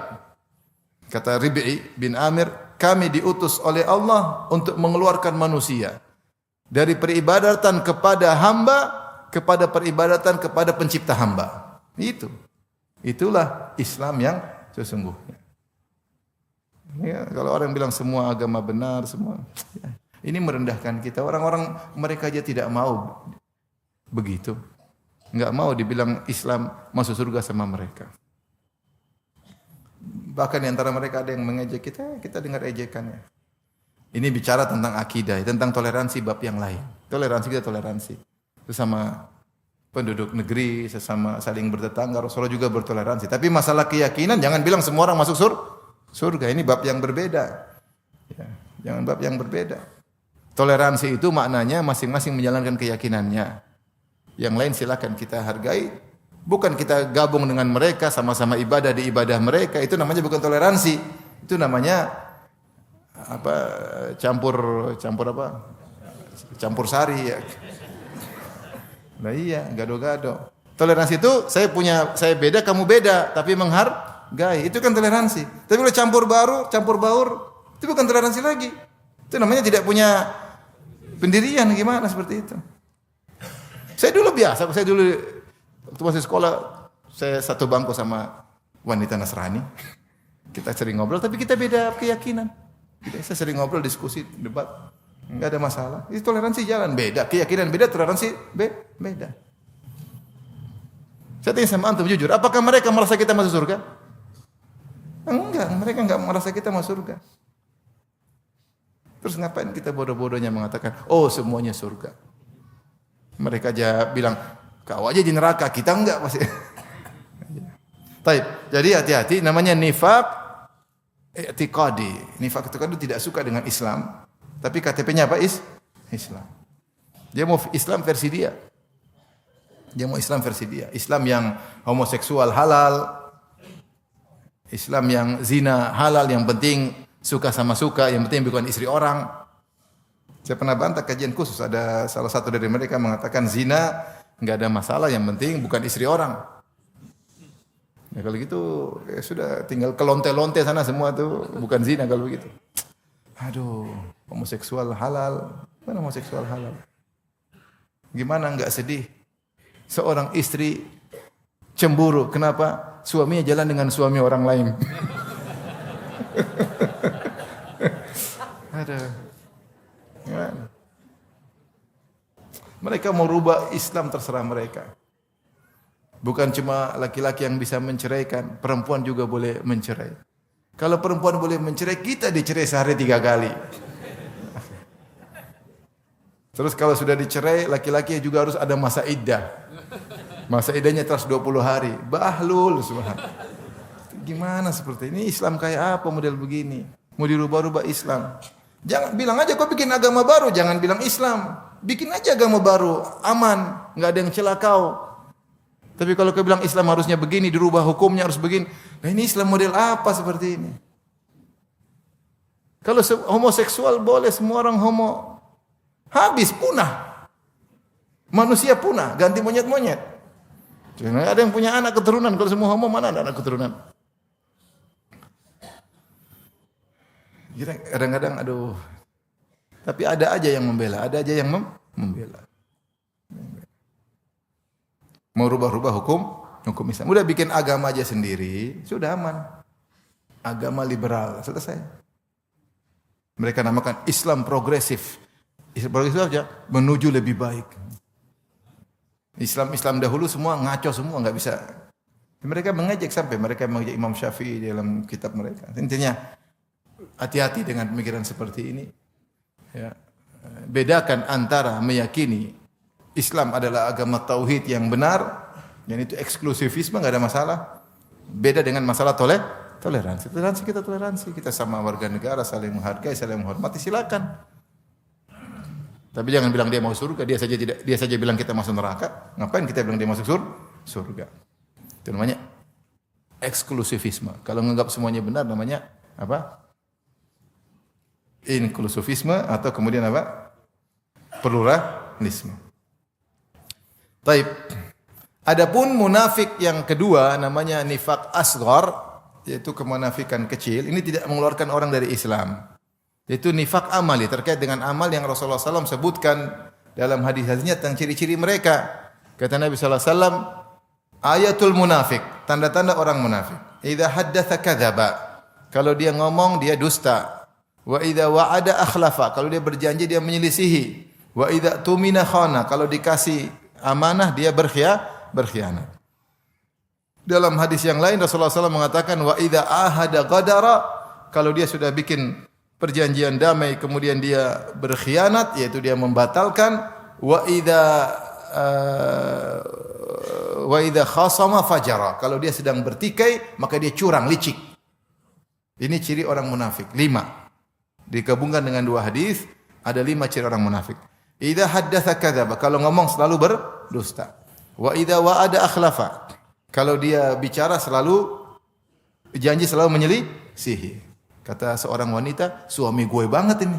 Kata Ribi' bin Amir, kami diutus oleh Allah untuk mengeluarkan manusia dari peribadatan kepada hamba kepada peribadatan kepada pencipta hamba. Itulah Islam yang sesungguhnya. Ya, kalau orang bilang semua agama benar, semua ya, ini merendahkan kita. Orang-orang mereka aja tidak mau begitu. Enggak mau dibilang Islam masuk surga sama mereka. Bahkan di antara mereka ada yang mengejek kita, kita dengar ejekannya. Ini bicara tentang akidah, tentang toleransi bab yang lain. Toleransi kita toleransi. Sesama penduduk negeri, sesama saling bertetangga, Rasulullah juga bertoleransi. Tapi masalah keyakinan, jangan bilang semua orang masuk surga. Ini bab yang berbeda. Ya, jangan bab yang berbeda. Toleransi itu maknanya masing-masing menjalankan keyakinannya. Yang lain silakan kita hargai. Bukan kita gabung dengan mereka, sama-sama ibadah di ibadah mereka. Itu namanya bukan toleransi. Itu namanya apa? Campur apa? Campur sari ya. Nah iya, gado-gado. Toleransi itu saya beda, kamu beda, tapi menghargai. Itu kan toleransi. Tapi kalau campur baur, itu bukan toleransi lagi. Itu namanya tidak punya pendirian, gimana seperti itu. Saya dulu biasa, waktu masih sekolah, saya satu bangku sama wanita Nasrani. Kita sering ngobrol, tapi kita beda keyakinan. Saya sering ngobrol, diskusi, debat. Enggak ada masalah. Itu toleransi jalan. Beda. Keyakinan beda, toleransi beda. Saya tanya sama antum jujur, apakah mereka merasa kita masuk surga? Enggak, mereka enggak merasa kita masuk surga. Terus ngapain kita bodoh-bodohnya mengatakan, oh semuanya surga. Mereka aja bilang, kau aja di neraka, kita enggak masih. Baik, jadi hati-hati, namanya nifaq i'tiqadi. Nifaq itu tidak suka dengan Islam. Tapi KTP-nya apa? Islam. Dia mau Islam versi dia. Islam yang homoseksual halal. Islam yang zina halal, yang penting suka sama suka, yang penting bukan istri orang. Saya pernah bantah kajian khusus, ada salah satu dari mereka mengatakan zina enggak ada masalah, yang penting bukan istri orang. Ya kalau gitu ya sudah, tinggal kelonte-lonte sana semua tuh, bukan zina kalau begitu. Aduh, homoseksual halal. Mana homoseksual halal? Gimana enggak sedih? Seorang istri cemburu. Kenapa? Suaminya jalan dengan suami orang lain. Aduh. Gimana? Mereka mau rubah Islam, terserah mereka. Bukan cuma laki-laki yang bisa menceraikan, perempuan juga boleh mencerai. Kalau perempuan boleh mencerai, kita dicerai sehari 3 kali. Terus kalau sudah dicerai, laki-laki juga harus ada masa iddah. Masa iddahnya 120 hari. Bahlul, subhanallah. Gimana seperti ini? Islam kayak apa model begini? Mau dirubah-rubah Islam. Jangan bilang aja kau bikin agama baru, jangan bilang Islam. Bikin aja agama baru, aman, enggak ada yang celah kau. Tapi kalau kau bilang Islam harusnya begini, dirubah hukumnya harus begini. Nah ini Islam model apa seperti ini? Kalau homoseksual boleh, semua orang homo. Habis, punah. Manusia punah, ganti monyet-monyet. Jangan ada yang punya anak keturunan, kalau semua homo mana ada anak keturunan? Kadang-kadang aduh. Tapi ada aja yang membela, ada aja yang membela. Mau rubah-rubah hukum Islam. Udah bikin agama aja sendiri, sudah aman. Agama liberal, selesai. Mereka namakan Islam progresif. Islam progresif aja menuju lebih baik. Islam dahulu semua ngaco semua, enggak bisa. Mereka mengejek sampai mereka mengejek Imam Syafi'i dalam kitab mereka. Intinya hati-hati dengan pemikiran seperti ini. Ya. Bedakan antara meyakini Islam adalah agama tauhid yang benar, dan itu eksklusivisme, enggak ada masalah. Beda dengan masalah toleransi. Toleransi kita sama warga negara, saling menghargai, saling menghormati, silakan. Tapi jangan bilang dia mau surga, dia saja bilang kita masuk neraka. Ngapain kita bilang dia masuk surga? Itu namanya eksklusivisme. Kalau menganggap semuanya benar namanya apa? Inklusivisme, atau kemudian apa? Pluralisme. Taib. Adapun munafik yang kedua namanya nifaq asghar, yaitu kemunafikan kecil. Ini tidak mengeluarkan orang dari Islam. Yaitu nifaq amali, terkait dengan amal yang Rasulullah SAW sebutkan dalam hadis-hadisnya tentang ciri-ciri mereka. Kata Nabi SAW, ayatul munafik, tanda-tanda orang munafik. Idza haddatsa kadzaba. Kalau dia ngomong dia dusta. Wa idza wa'ada akhlafa. Kalau dia berjanji dia menyelisihi. Wa idza tumina khana. Kalau dikasih amanah dia berkhianat. Dalam hadis yang lain Rasulullah SAW mengatakan wa idza ahada ghadara, kalau dia sudah bikin perjanjian damai kemudian dia berkhianat, yaitu dia membatalkan. Wa idza khasama fajara, kalau dia sedang bertikai maka dia curang, licik. Ini ciri orang munafik. 5. Digabungkan dengan 2 hadis, ada 5 ciri orang munafik. Idza haddatsa kadzaba, kalau ngomong selalu berdusta. Wa idza wa'ada akhlafa, kalau dia bicara selalu janji, selalu menyelisihi. Kata seorang wanita, suami gue banget ini.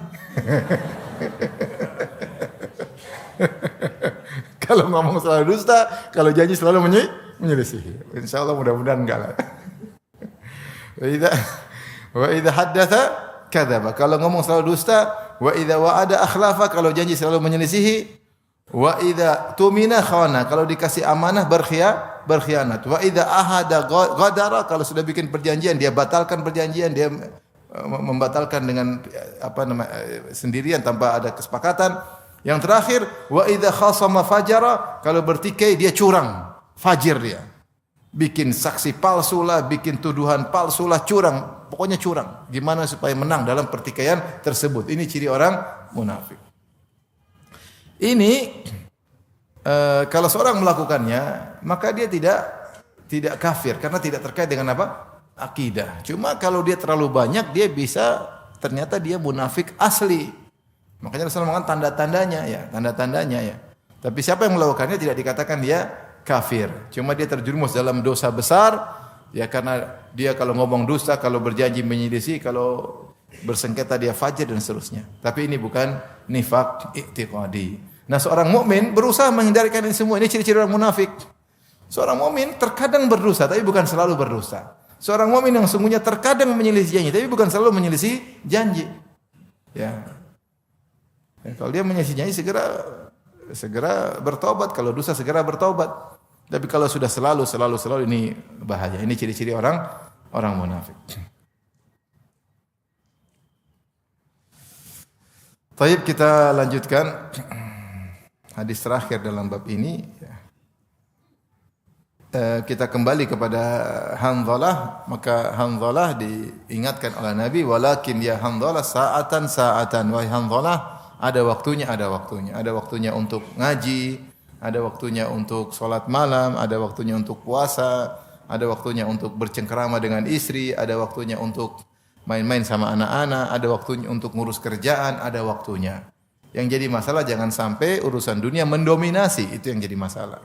Kalau ngomong selalu dusta, kalau janji selalu menyelisihi. Insyaallah mudah-mudahan enggak lah. Wa idza haddatsa kadzaba, kalau ngomong selalu dusta. Wa idza wa'ada akhlafa, kalau janji selalu menyelisihi. Wa idza tumina khana, kalau dikasih amanah berkhianat. Wa idza ahada ghadara, kalau sudah bikin perjanjian dia batalkan perjanjian, dia membatalkan dengan sendirian tanpa ada kesepakatan. Yang terakhir, wa idza khasama fajara, kalau bertikai dia curang, fajir dia. Bikin saksi palsu lah, bikin tuduhan palsu lah, curang. Pokoknya curang. Gimana supaya menang dalam pertikaian tersebut. Ini ciri orang munafik. Ini kalau seorang melakukannya, maka dia tidak kafir karena tidak terkait dengan apa? Akidah. Cuma kalau dia terlalu banyak, dia bisa ternyata dia munafik asli. Makanya Rasulullah mengatakan tanda-tandanya ya. Tapi siapa yang melakukannya tidak dikatakan dia kafir. Cuma dia terjerumus dalam dosa besar ya, karena dia kalau ngomong dusta, kalau berjanji menyelisih, kalau bersengketa dia fajir dan seterusnya. Tapi ini bukan nifak i'tiqadi. Nah, seorang mukmin berusaha menghindarkan ini semua. Ini ciri-ciri orang munafik. Seorang mukmin terkadang berdosa tapi bukan selalu berdosa. Seorang mukmin yang sungguhnya terkadang menyelisih janji tapi bukan selalu menyelisih janji. Ya. Kalau dia menyelisih janji segera bertobat, kalau dosa segera bertobat. Tapi kalau sudah selalu ini bahaya. Ini ciri-ciri orang munafik. Baik, kita lanjutkan hadis terakhir dalam bab ini. Kita kembali kepada Hanzalah, maka Hanzalah diingatkan oleh Nabi, walakin ya Hanzalah sa'atan, wahai Hanzalah, ada waktunya. Ada waktunya untuk ngaji, ada waktunya untuk sholat malam, ada waktunya untuk puasa, ada waktunya untuk bercengkerama dengan istri, ada waktunya untuk main-main sama anak-anak, ada waktunya untuk ngurus kerjaan, ada waktunya. Yang jadi masalah jangan sampai urusan dunia mendominasi, itu yang jadi masalah.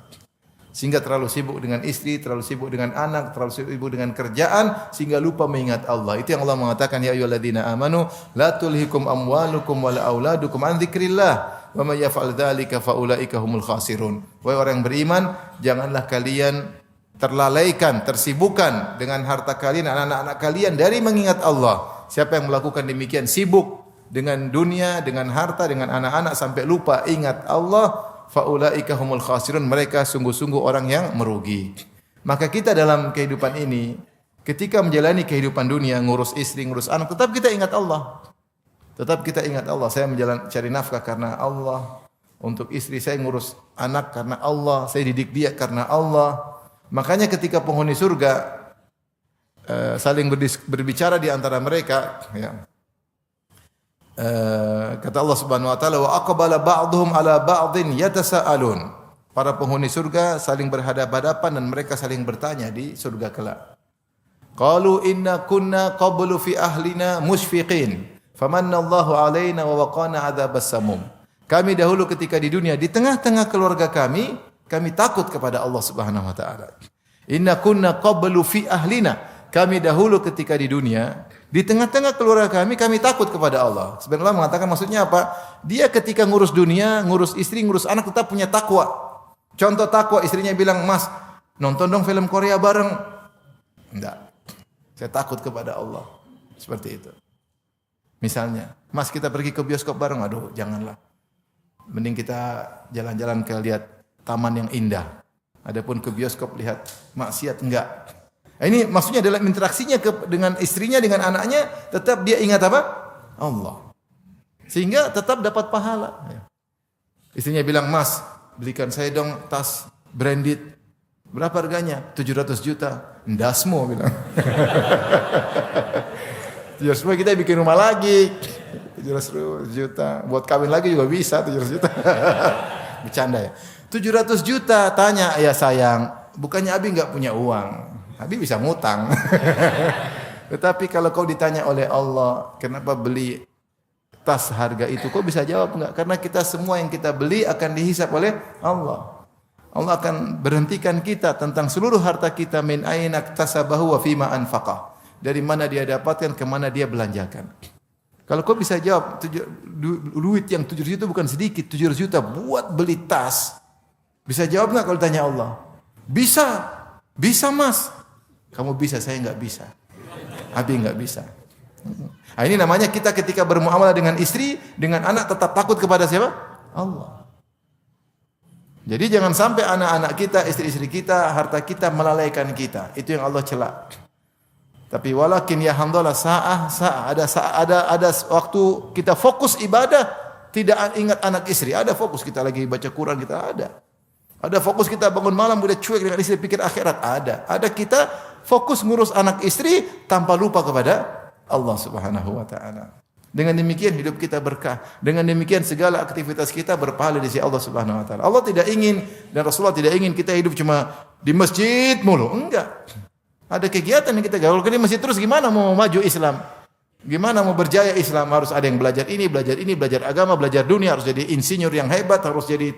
Sehingga terlalu sibuk dengan istri, terlalu sibuk dengan anak, terlalu sibuk dengan kerjaan, sehingga lupa mengingat Allah. Itu yang Allah mengatakan, ya ayyuhalladzina amanu la tulhikum amwalukum wala auladukum an dzikrillah wa may yaf'al dzalika faulaika humul khasirun. Wahai orang yang beriman, janganlah kalian terlalaikan, tersibukkan dengan harta kalian, anak-anak kalian dari mengingat Allah. Siapa yang melakukan demikian, sibuk dengan dunia, dengan harta, dengan anak-anak sampai lupa ingat Allah, faulaika humul khasirun, mereka sungguh-sungguh orang yang merugi. Maka kita dalam kehidupan ini, ketika menjalani kehidupan dunia, ngurus istri, ngurus anak, tetap kita ingat Allah. Tetap kita ingat Allah. Saya cari nafkah karena Allah. Untuk istri saya ngurus anak karena Allah. Saya didik dia karena Allah. Makanya ketika penghuni surga saling berbicara di antara mereka, ya. Kata Allah Subhanahu wa taala, wa aqbala ba'dhum ala ba'dhin yatasaalun. Para penghuni surga saling berhadapan-hadapan dan mereka saling bertanya di surga kelak. Qalu inna kunna qablu fi ahlina musyfiqin famanna Allahu alaina wa waqana adzabas samum. Kami dahulu ketika di dunia, di tengah-tengah keluarga kami takut kepada Allah Subhanahu wa taala. Inna kunna qablu fi ahlina. Kami dahulu ketika di dunia, di tengah-tengah keluarga kami takut kepada Allah. Sebenarnya mengatakan maksudnya apa? Dia ketika ngurus dunia, ngurus istri, ngurus anak tetap punya takwa. Contoh takwa, istrinya bilang, "Mas, nonton dong film Korea bareng." Enggak. Saya takut kepada Allah. Seperti itu. Misalnya, "Mas, kita pergi ke bioskop bareng." Aduh, janganlah. Mending kita jalan-jalan ke lihat taman yang indah. Adapun ke bioskop lihat maksiat, enggak. Ini maksudnya dalam interaksinya dengan istrinya, dengan anaknya, tetap dia ingat apa? Allah. Sehingga tetap dapat pahala. Istrinya bilang, "Mas, belikan saya dong tas branded." Berapa harganya? 700 juta. Ndasmo bilang. 700 juta kita bikin rumah lagi. 700 juta. Buat kawin lagi juga bisa 700 juta. Bercanda ya. 700 juta. Tanya, ya sayang, bukannya Abi nggak punya uang. Abi bisa ngutang. Tetapi kalau kau ditanya oleh Allah, kenapa beli tas harga itu? Kau bisa jawab enggak? Karena kita semua yang kita beli akan dihisab oleh Allah. Allah akan berhentikan kita tentang seluruh harta kita, min aina iktasabahu wa fima anfaqah. Dari mana dia dapatkan, ke mana dia belanjakan. Kalau kau bisa jawab, duit yang 700 juta bukan sedikit, 700 juta buat beli tas. Bisa jawab enggak kalau tanya Allah? Bisa. Bisa, Mas. Kamu bisa, saya enggak bisa. Abi enggak bisa. Nah, ini namanya kita ketika bermuamalah dengan istri, dengan anak tetap takut kepada siapa? Allah. Jadi jangan sampai anak-anak kita, istri-istri kita, harta kita melalaikan kita. Itu yang Allah cela. Tapi walakin ya hamdalah ada waktu kita fokus ibadah, tidak ingat anak istri. Ada fokus kita lagi baca Quran, kita ada. Ada fokus kita bangun malam udah cuek dengan istri, pikir akhirat, ada. Ada kita fokus ngurus anak istri tanpa lupa kepada Allah Subhanahu wa taala. Dengan demikian hidup kita berkah. Dengan demikian segala aktivitas kita berpahala di sisi Allah Subhanahu wa taala. Allah tidak ingin dan Rasulullah tidak ingin kita hidup cuma di masjid mulu. Enggak. Ada kegiatan yang kita gaul. Kalau di masjid terus gimana mau maju Islam? Gimana mau berjaya Islam? Harus ada yang belajar ini, belajar agama, belajar dunia, harus jadi insinyur yang hebat, harus jadi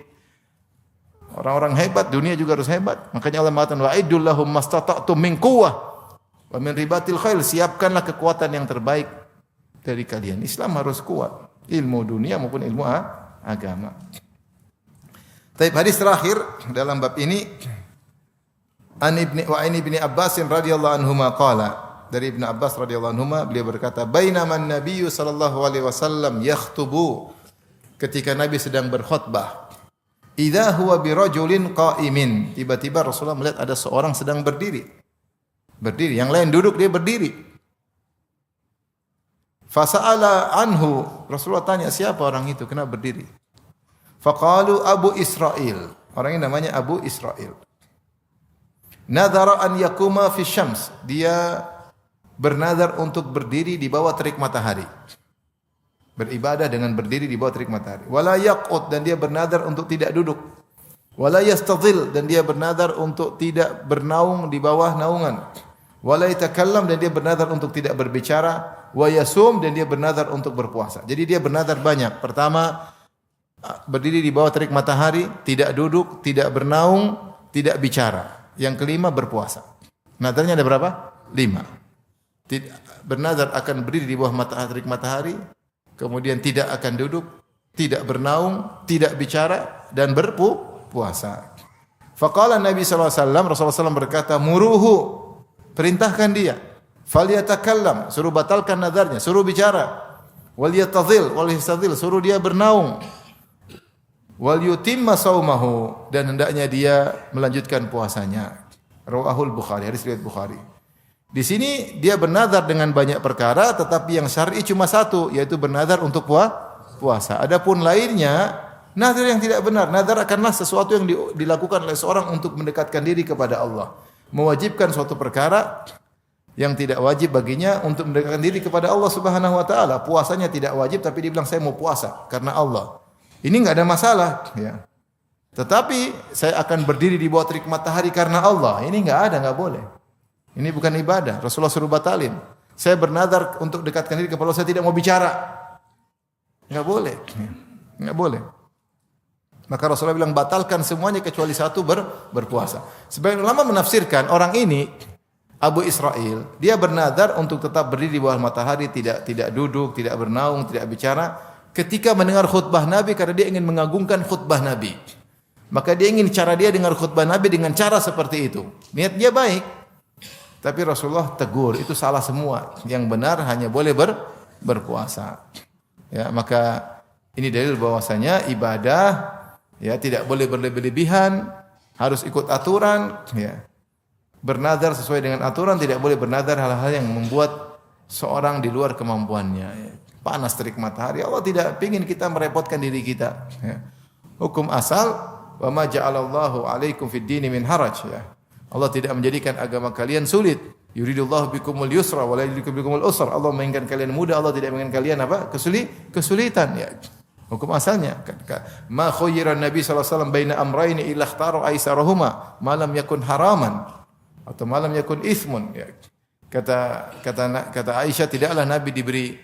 orang-orang hebat, dunia juga harus hebat. Makanya Allah mengatakan wa'idul lahum mastata'tum min quwwah wa min ribatil khail. Siapkanlah kekuatan yang terbaik dari kalian. Islam harus kuat, ilmu dunia maupun ilmu agama. Taib, hadis terakhir dalam bab ini an ibni Abbas radhiyallahu anhuma qala, dari Ibnu Abbas radhiyallahu anhuma beliau berkata, bainaman nabiyyu sallallahu alaihi wasallam yakhtubu, ketika Nabi sedang berkhutbah, idza huwa birajulin qa'imin, tiba-tiba Rasulullah melihat ada seorang sedang berdiri, yang lain duduk, dia berdiri. Fasa'ala anhu, Rasulullah tanya, siapa orang itu, kenapa berdiri? Faqalu Abu Israil, orang ini namanya Abu Israil. Nadhara an yakuma fi syams, dia bernazar untuk berdiri di bawah terik matahari. Beribadah dengan berdiri di bawah terik matahari. Wala yaqut, dan dia bernazar untuk tidak duduk. Wala yastadhil, dan dia bernazar untuk tidak bernaung di bawah naungan. Wala yatakallam, dan dia bernazar untuk tidak berbicara. Wa yasum, dan dia bernazar untuk berpuasa. Jadi dia bernazar banyak. Pertama, berdiri di bawah terik matahari, tidak duduk, tidak bernaung, tidak bicara. Yang kelima, berpuasa. Nazarnya ada berapa? 5. Bernazar akan berdiri di bawah terik matahari, kemudian tidak akan duduk, tidak bernaung, tidak bicara, dan berpuasa. Faqala Nabi sallallahu alaihi wasallam, Rasulullah SAW berkata, muruhu, perintahkan dia. Falyatakallam, suruh batalkan nazarnya, suruh bicara. Wal yastadhil, suruh dia bernaung. Wal yutimma saumahu, dan hendaknya dia melanjutkan puasanya. Rawahul Bukhari, hadis riwayat Bukhari. Di sini dia bernazar dengan banyak perkara, tetapi yang syar'i cuma satu, yaitu bernazar untuk puasa. Adapun lainnya, nazar yang tidak benar. Nazar akanlah sesuatu yang dilakukan oleh seorang untuk mendekatkan diri kepada Allah. Mewajibkan suatu perkara yang tidak wajib baginya untuk mendekatkan diri kepada Allah Subhanahu wa taala. Puasanya tidak wajib, tapi dia bilang saya mau puasa karena Allah. Ini enggak ada masalah, ya. Tetapi saya akan berdiri di bawah terik matahari karena Allah. Ini enggak ada, enggak boleh. Ini bukan ibadah. Rasulullah suruh batalin. Saya bernazar untuk dekatkan diri kepada Allah, saya tidak mau bicara. Enggak boleh. Enggak boleh. Maka Rasulullah bilang batalkan semuanya kecuali satu, berpuasa. Sebagian ulama menafsirkan orang ini Abu Israil, dia bernazar untuk tetap berdiri di bawah matahari, tidak duduk, tidak bernaung, tidak bicara ketika mendengar khutbah Nabi, karena dia ingin mengagungkan khutbah Nabi. Maka dia ingin cara dia dengar khutbah Nabi dengan cara seperti itu. Niat dia baik. Tapi Rasulullah tegur, itu salah semua. Yang benar hanya boleh berpuasa. Ya, maka ini dalil bahwasanya ibadah ya tidak boleh berlebih-lebihan, harus ikut aturan, ya. Bernazar sesuai dengan aturan, tidak boleh bernazar hal-hal yang membuat seorang di luar kemampuannya. Ya. Panas terik matahari, Allah tidak ingin kita merepotkan diri kita. Ya. Hukum asal, wa ma ja'alallahu alaikum fid dini min haraj. Ya. Allah tidak menjadikan agama kalian sulit. Yuridullahu bikumul yusra wa la yuridu bikumul usra. Allah menginginkan kalian mudah, Allah tidak menginginkan kalian apa? Kesulitan ya. Hukum asalnya. Ma khuyyiran Nabi sallallahu alaihi wasallam baina amrayni illa ikhtara aisarahuma ma lam yakun haraman atau ma lam yakun itsmun ya. Kata Aisyah, tidaklah Nabi diberi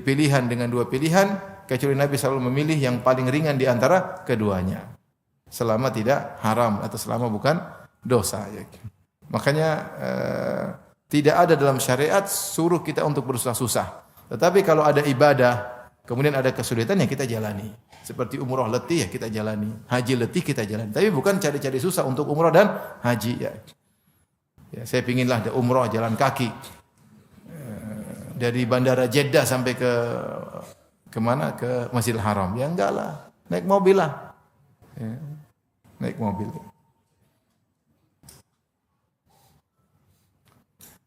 pilihan dengan dua pilihan kecuali Nabi selalu memilih yang paling ringan di antara keduanya selama tidak haram atau selama bukan dosa ya. Makanya tidak ada dalam syariat suruh kita untuk bersusah-susah. Tetapi kalau ada ibadah kemudian ada kesulitan yang kita jalani. Seperti umrah letih ya kita jalani, haji letih kita jalani. Tapi bukan cari-cari susah untuk umrah dan haji ya. Ya, saya pinginlah umrah jalan kaki. Dari bandara Jeddah sampai ke mana? Ke Masjidil Haram. Ya enggak lah, naik mobil lah. Ya, naik mobil.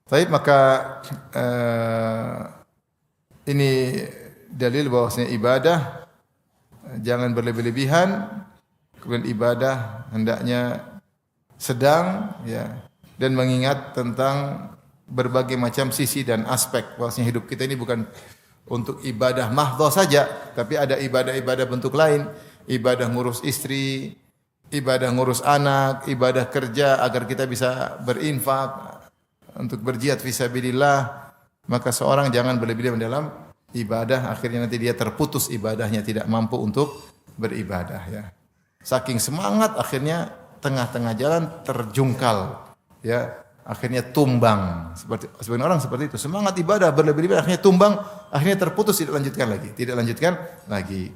Baik, maka ini dalil bahwasanya ibadah jangan berlebih-lebihan. Kemudian ibadah hendaknya sedang ya, dan mengingat tentang berbagai macam sisi dan aspek. Bahwasanya hidup kita ini bukan untuk ibadah mahdhah saja, tapi ada ibadah-ibadah bentuk lain, ibadah ngurus istri, ibadah ngurus anak, ibadah kerja agar kita bisa berinfak untuk berjihad fisabilillah. Maka seorang jangan berlebihan dalam ibadah, akhirnya nanti dia terputus ibadahnya, tidak mampu untuk beribadah ya. Saking semangat akhirnya tengah-tengah jalan terjungkal ya, akhirnya tumbang. Sebagian orang seperti itu, semangat ibadah berlebihan akhirnya tumbang, akhirnya terputus, tidak lanjutkan lagi.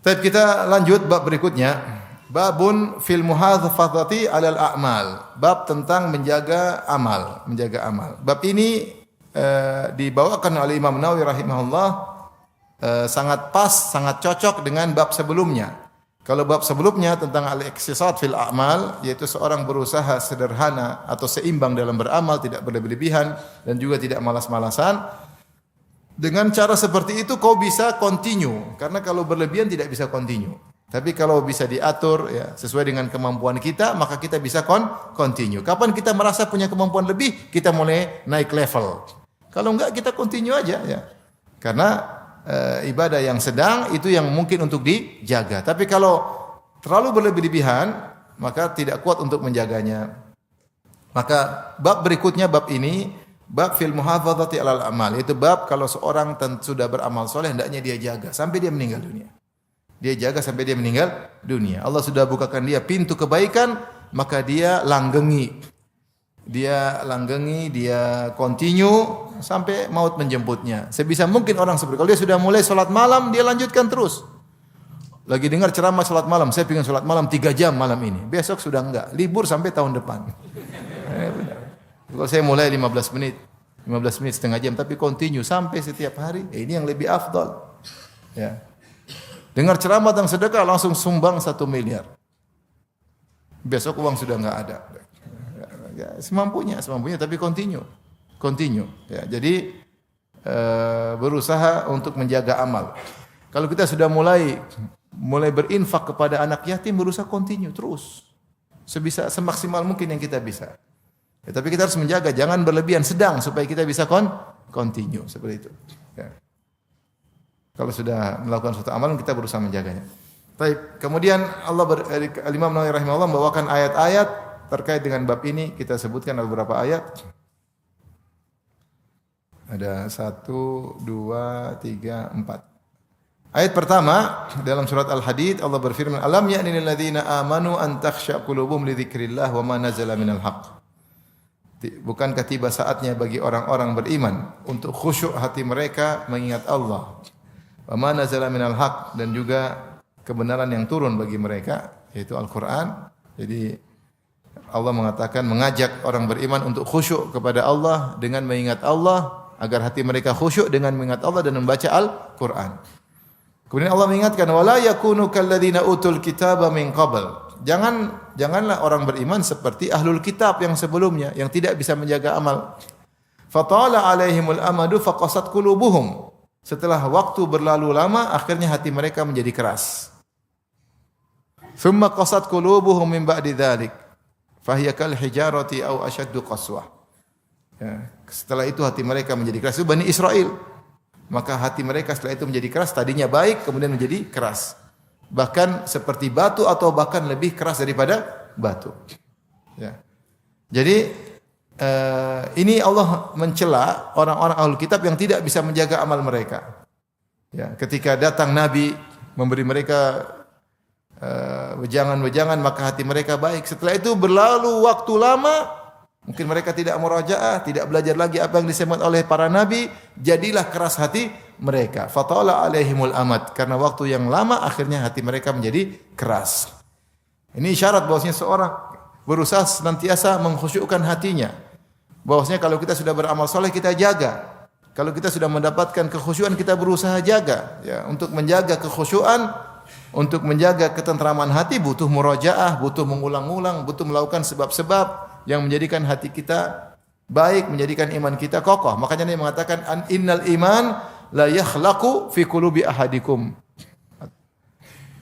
Tapi kita lanjut bab berikutnya, babun fil muhafazati 'alal a'mal. Bab tentang menjaga amal. Bab ini dibawakan oleh Imam Nawawi rahimahullah, sangat pas, sangat cocok dengan bab sebelumnya. Kalau bab sebelumnya tentang al-iqtisad fil a'mal, yaitu seorang berusaha sederhana atau seimbang dalam beramal, tidak berlebihan dan juga tidak malas-malasan. Dengan cara seperti itu kau bisa continue, karena kalau berlebihan tidak bisa continue. Tapi kalau bisa diatur ya sesuai dengan kemampuan kita, maka kita bisa continue. Kapan kita merasa punya kemampuan lebih, kita mulai naik level. Kalau enggak kita continue aja ya. Karena ibadah yang sedang itu yang mungkin untuk dijaga. Tapi kalau terlalu berlebihan, maka tidak kuat untuk menjaganya. Maka bab berikutnya, bab ini, bab fil muhafazati 'alal amal. Itu bab kalau seorang sudah beramal soleh, hendaknya dia jaga sampai dia meninggal dunia. Dia jaga sampai dia meninggal dunia. Allah sudah bukakan dia pintu kebaikan, maka dia langgengi. Dia continue sampai maut menjemputnya. Sebisa mungkin orang seperti kalau dia sudah mulai salat malam, dia lanjutkan terus. Lagi dengar ceramah salat malam, saya ingin salat malam 3 jam malam ini. Besok sudah enggak, libur sampai tahun depan. Kalau saya mulai 15 menit setengah jam, tapi continue sampai setiap hari, ini yang lebih afdal. Ya. Dengar ceramah tentang sedekah, langsung sumbang 1 miliar. Besok uang sudah enggak ada. Ya, semampunya tapi continue ya. Jadi berusaha untuk menjaga amal. Kalau kita sudah mulai berinfak kepada anak yatim, berusaha continue terus semaksimal mungkin yang kita bisa ya, tapi kita harus menjaga, jangan berlebihan, sedang, supaya kita bisa continue seperti itu ya. Kalau sudah melakukan suatu amalan, kita berusaha menjaganya. Baik, kemudian Imam Nawawi rahimahullah membawakan ayat-ayat terkait dengan bab ini. Kita sebutkan beberapa ayat. Ada 1, 2, 3, 4. Ayat pertama dalam surat Al-Hadid, Allah berfirman, "Alam ya'ni lil ladzina amanu an takhsha qulubuhum li dzikrillah wa ma nazala minal haqq." Bukankah tiba saatnya bagi orang-orang beriman untuk khusyuk hati mereka mengingat Allah. Wa ma nazala minal haqq, dan juga kebenaran yang turun bagi mereka, yaitu Al-Qur'an. Jadi Allah mengatakan, mengajak orang beriman untuk khusyuk kepada Allah dengan mengingat Allah, agar hati mereka khusyuk dengan mengingat Allah dan membaca Al-Qur'an. Kemudian Allah mengingatkan, wala yakunu kalladzina utul kitaba min qabl. Janganlah orang beriman seperti ahlul kitab yang sebelumnya yang tidak bisa menjaga amal. Fatala alaihimul amadu faqasat qulubuhum. Setelah waktu berlalu lama, akhirnya hati mereka menjadi keras. Thumma qasat qulubuhum min ba'di dzalik. Fahiya kal hijarati aw ashaddu qaswah. Ya, setelah itu hati mereka menjadi keras. Itu Bani Israel. Maka hati mereka setelah itu menjadi keras, tadinya baik kemudian menjadi keras. Bahkan seperti batu atau bahkan lebih keras daripada batu. Ya. Jadi ini Allah mencela orang-orang Ahlul Kitab yang tidak bisa menjaga amal mereka. Ya, ketika datang Nabi memberi mereka wejangan-wejangan, maka hati mereka baik. Setelah itu berlalu waktu lama, mungkin mereka tidak murajaah, tidak belajar lagi apa yang disampaikan oleh para nabi, jadilah keras hati mereka. Fatala alaihimul amad, karena waktu yang lama akhirnya hati mereka menjadi keras. Ini isyarat bahwasanya seorang berusaha senantiasa mengkhusyukkan hatinya. Bahwasanya kalau kita sudah beramal soleh kita jaga. Kalau kita sudah mendapatkan kekhusyuan kita berusaha jaga. Ya, untuk menjaga kekhusyuan, untuk menjaga ketentraman hati butuh murajaah, butuh mengulang-ulang, butuh melakukan sebab-sebab yang menjadikan hati kita baik, menjadikan iman kita kokoh. Makanya Nabi mengatakan innal iman la yakhlaqu fi qulubi ahadikum.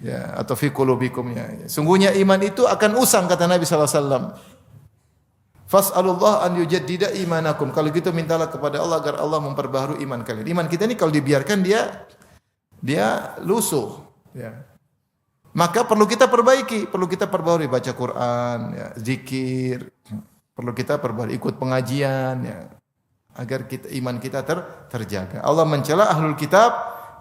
Ya, atau fi qulubikum ya. Sungguhnya iman itu akan usang kata Nabi sallallahu alaihi wasallam. Fas'alullah an yujaddida imanakum. Kalau gitu mintalah kepada Allah agar Allah memperbaharui iman kalian. Iman kita ini kalau dibiarkan dia lusuh, ya. Maka perlu kita perbaiki, baca Quran, ya, zikir, perlu kita perbaharui, ikut pengajian, ya, agar iman kita terjaga. Allah mencela Ahlul Kitab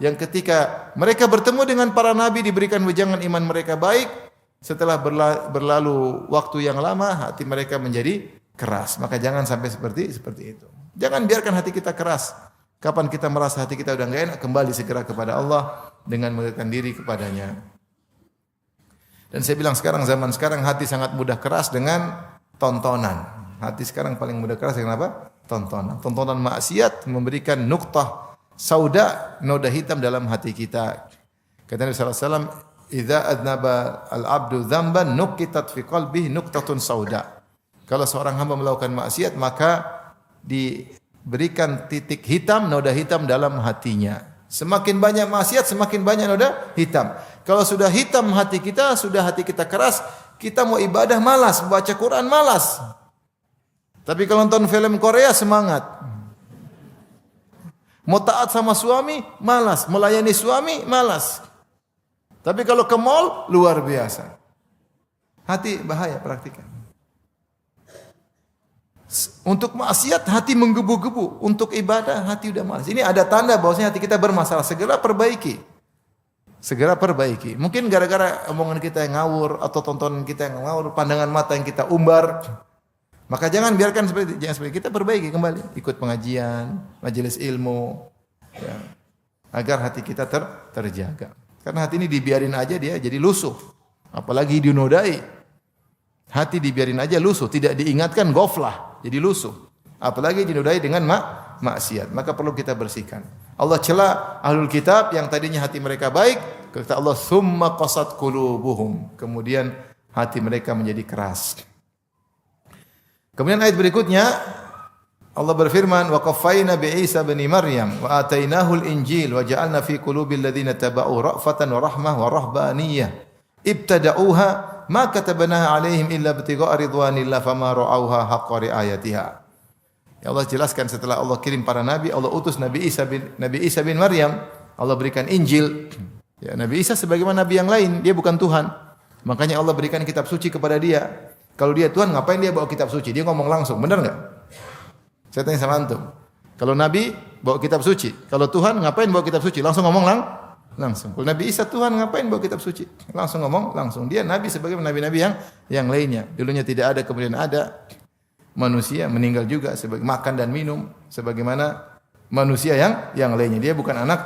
yang ketika mereka bertemu dengan para nabi diberikan wejangan iman mereka baik, setelah berlalu waktu yang lama hati mereka menjadi keras. Maka jangan sampai seperti itu. Jangan biarkan hati kita keras. Kapan kita merasa hati kita udah enggak enak, kembali segera kepada Allah dengan mendekatkan diri kepadanya. Dan saya bilang zaman sekarang hati sangat mudah keras dengan tontonan. Hati sekarang paling mudah keras dengan apa? Tontonan. Tontonan maksiat memberikan nuqtah sauda, noda hitam dalam hati kita. Kata Nabi sallallahu alaihi wasallam, "Idza adnaba al-'abdu dzamban nuqitat fi qalbihi nuqtatun sauda." Kalau seorang hamba melakukan maksiat maka diberikan titik hitam, noda hitam dalam hatinya. Semakin banyak maksiat, semakin banyak noda hitam. Kalau sudah hitam hati kita, sudah hati kita keras, kita mau ibadah malas, baca Quran malas. Tapi kalau nonton film Korea semangat. Mau taat sama suami, malas. Melayani suami, malas. Tapi kalau ke mall, luar biasa. Hati bahaya praktikan. Untuk maksiat hati menggebu-gebu, untuk ibadah hati udah malas. Ini ada tanda bahwasanya hati kita bermasalah. Segera perbaiki. Mungkin gara-gara omongan kita yang ngawur atau tontonan kita yang ngawur, pandangan mata yang kita umbar. Maka jangan biarkan seperti kita perbaiki kembali, ikut pengajian, majelis ilmu, ya, agar hati kita terjaga. Karena hati ini dibiarin aja dia jadi lusuh, apalagi dinodai. Hati dibiarin aja lusuh, tidak diingatkan goflah, jadi lusuh. Apalagi dinodai dengan maksiat. Maka perlu kita bersihkan. Allah cela Ahlul Kitab yang tadinya hati mereka baik, kata Allah summa qasat qulubuhum. Kemudian hati mereka menjadi keras. Kemudian ayat berikutnya Allah berfirman wa qaffayna bi Isa bin Maryam wa atainahu al-injil wa ja'alna fi qulubil ladzina taba'u ra'fatan wa rahmah wa rahbaniyah ibtada'uha ma katabnaha 'alaihim illa ibtigha'a ridwanillah fama ra'auha haqqa ri'ayatiha. Ya Allah jelaskan setelah Allah kirim para nabi, Allah utus Nabi Isa bin Maryam, Allah berikan Injil. Ya, Nabi Isa sebagaimana nabi yang lain, dia bukan Tuhan. Makanya Allah berikan kitab suci kepada dia. Kalau dia Tuhan, ngapain dia bawa kitab suci? Dia ngomong langsung, benar enggak? Saya tanya sama antum. Kalau nabi bawa kitab suci, kalau Tuhan ngapain bawa kitab suci? Langsung ngomong langsung. Kalau Nabi Isa Tuhan ngapain bawa kitab suci? Langsung ngomong langsung. Dia nabi sebagaimana nabi-nabi yang lainnya. Dulunya tidak ada, kemudian ada. Manusia meninggal juga sebagai makan dan minum sebagaimana manusia yang lainnya. Dia bukan anak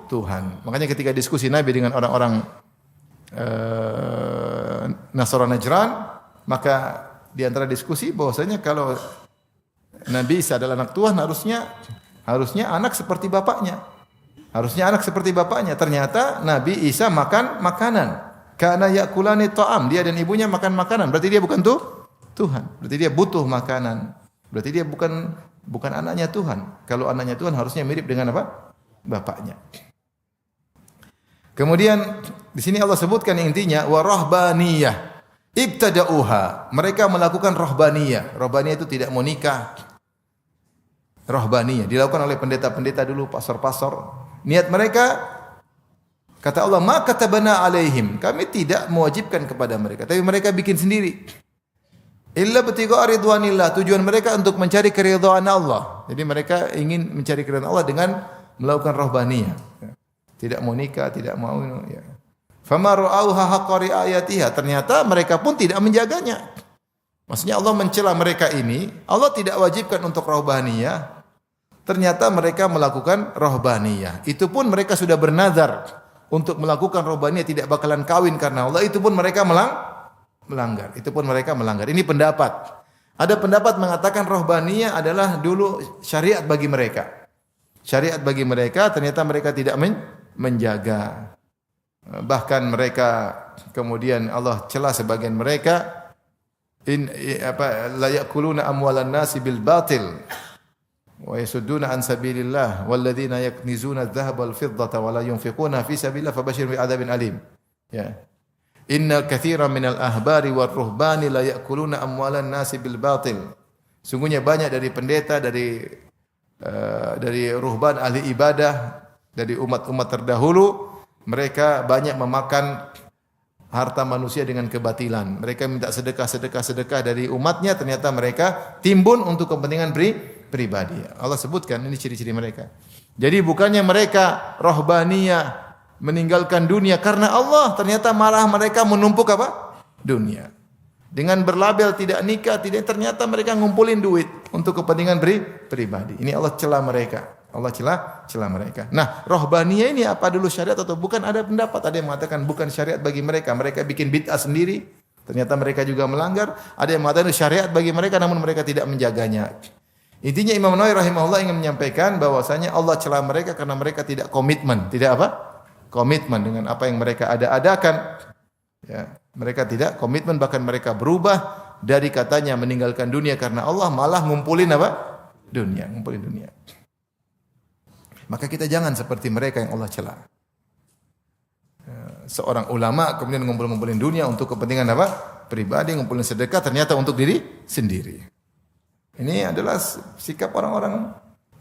Tuhan. Makanya ketika diskusi Nabi dengan orang-orang Nasrani Najran, maka di antara diskusi bahwasanya kalau Nabi Isa adalah anak Tuhan harusnya anak seperti bapaknya. Ternyata Nabi Isa makan makanan. Kana yakulani ta'am. Dia dan ibunya makan makanan. Berarti dia bukan Tuhan. Berarti dia butuh makanan. Berarti dia bukan anaknya Tuhan. Kalau anaknya Tuhan harusnya mirip dengan apa? Bapaknya. Kemudian di sini Allah sebutkan intinya wa rahbaniyah ibtada'uha. Mereka melakukan rahbaniyah. Rahbaniyah itu tidak mau nikah. Rahbaniyah dilakukan oleh pendeta-pendeta dulu, pastor-pastor. Niat mereka kata Allah, "Ma katabana alaihim." Kami tidak mewajibkan kepada mereka, tapi mereka bikin sendiri. Illa btigha ridwanillah. Tujuan mereka untuk mencari keridhaan Allah. Jadi mereka ingin mencari keridhaan Allah dengan melakukan rahbaniyah. Tidak mau nikah, tidak mau ya. Fama ra'auha haqqa ri'ayatiha. Ternyata mereka pun tidak menjaganya. Maksudnya Allah mencela mereka ini, Allah tidak wajibkan untuk rahbaniyah. Ternyata mereka melakukan rahbaniyah. Itu pun mereka sudah bernazar untuk melakukan rahbaniyah, tidak bakalan kawin karena Allah. Itu pun mereka melanggar. Itu pun mereka melanggar. Ini pendapat. Ada pendapat mengatakan rahbaniyah adalah dulu syariat bagi mereka. Syariat bagi mereka, ternyata mereka tidak menjaga. Bahkan mereka kemudian Allah cela sebagian mereka la yakuluna amwalan nasi bil batil wa yasudduna an sabilillah walladzina yaknizuna adh-dhahaba wal fiddata wa la yunfiquna fi sabilillah fabashshirhum bi'adzabin alim. Ya. Inna katsiran minal ahbari war ruhbani la yakuluna amwalan nasi bil batil. Sungguhnya banyak dari pendeta, dari ruhban ahli ibadah, dari umat-umat terdahulu, mereka banyak memakan harta manusia dengan kebatilan. Mereka minta sedekah dari umatnya, ternyata mereka timbun untuk kepentingan pribadi. Allah sebutkan ini ciri-ciri mereka. Jadi bukannya mereka rahbaniyah meninggalkan dunia karena Allah, ternyata malah mereka menumpuk apa? Dunia. Dengan berlabel tidak nikah, ternyata mereka ngumpulin duit untuk kepentingan pribadi. Ini Allah cela mereka. Allah cela mereka. Nah, rahbaniyah ini apa dulu syariat atau bukan? Ada pendapat, ada yang mengatakan bukan syariat bagi mereka. Mereka bikin bid'ah sendiri. Ternyata mereka juga melanggar. Ada yang mengatakan syariat bagi mereka namun mereka tidak menjaganya. Intinya Imam Nawawi rahimahullah ingin menyampaikan bahwasanya Allah cela mereka karena mereka tidak komitmen. Tidak apa? Komitmen dengan apa yang mereka adakan. Ya, mereka tidak komitmen, bahkan mereka berubah dari katanya meninggalkan dunia karena Allah malah ngumpulin apa? Ngumpulin dunia. Maka kita jangan seperti mereka yang Allah cela. Seorang ulama kemudian ngumpulin dunia untuk kepentingan apa? Pribadi, ngumpulin sedekah ternyata untuk diri sendiri. Ini adalah sikap orang-orang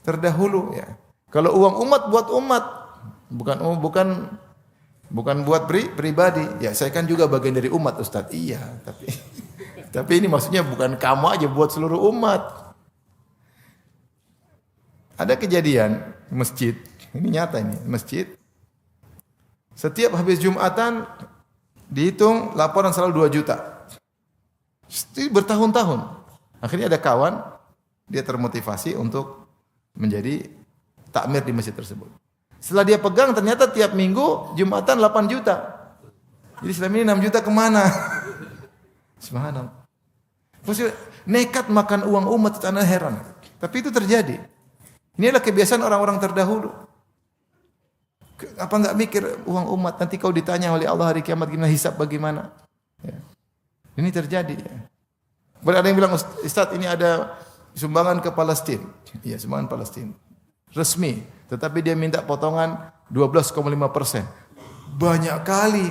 terdahulu ya. Kalau uang umat buat umat, bukan buat pribadi. Ya, saya kan juga bagian dari umat, Ustaz. Iya, tapi ini maksudnya bukan kamu aja, buat seluruh umat. Ada kejadian masjid, ini nyata ini, masjid. Setiap habis Jumatan dihitung laporan selalu 2 juta. Itu bertahun-tahun. Akhirnya ada kawan, dia termotivasi untuk menjadi takmir di masjid tersebut. Setelah dia pegang ternyata tiap minggu Jumatan 8 juta. Jadi selama ini 6 juta kemana? Subhanallah. Terus nekat makan uang umat, itu anak heran. Tapi itu terjadi. Ini adalah kebiasaan orang-orang terdahulu. Apa enggak mikir uang umat, nanti kau ditanya oleh Allah hari kiamat gimana, hisab bagaimana? Ya. Ini terjadi. Ya. Ada yang bilang, Ustaz ini ada sumbangan ke Palestina. Iya, sumbangan Palestina. Resmi. Tetapi dia minta potongan 12,5%. Banyak kali.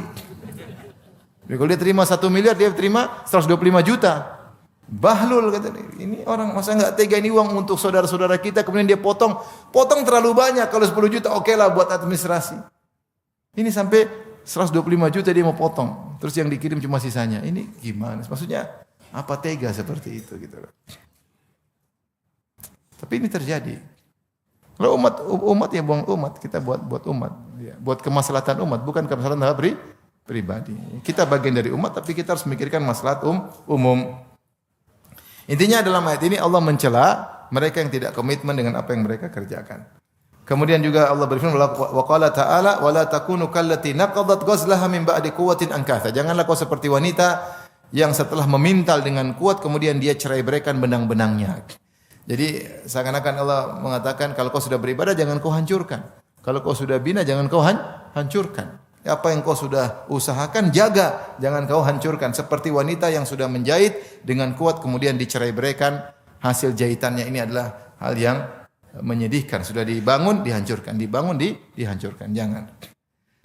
Jadi kalau dia terima 1 miliar, dia terima 125 juta. Bahlul kata ini orang masa enggak tega ini uang untuk saudara-saudara kita kemudian dia potong terlalu banyak. Kalau 10 juta oke lah buat administrasi. Ini sampai 125 juta dia mau potong. Terus yang dikirim cuma sisanya. Ini gimana? Maksudnya apa tega seperti itu gitu. Tapi ini terjadi. Kalau umat ya buang umat, kita buat umat, ya, buat kemaslahatan umat, bukan kemaslahatan pribadi. Kita bagian dari umat tapi kita harus memikirkan maslahat umum. Intinya dalam ayat ini Allah mencela mereka yang tidak komitmen dengan apa yang mereka kerjakan. Kemudian juga Allah berfirman wa qala ta'ala wa la takunu kallati naqadat ghazlaha min ba'di quwwatin ankatha. Janganlah kau seperti wanita yang setelah memintal dengan kuat kemudian dia cerai-beraikan benang-benangnya. Jadi seakan-akan Allah mengatakan kalau kau sudah beribadah jangan kau hancurkan. Kalau kau sudah bina jangan kau hancurkan. Apa yang kau sudah usahakan jaga, jangan kau hancurkan. Seperti wanita yang sudah menjahit dengan kuat kemudian dicerai-beraikan, hasil jahitannya ini adalah hal yang menyedihkan. Sudah dibangun dihancurkan, dibangun dihancurkan. Jangan.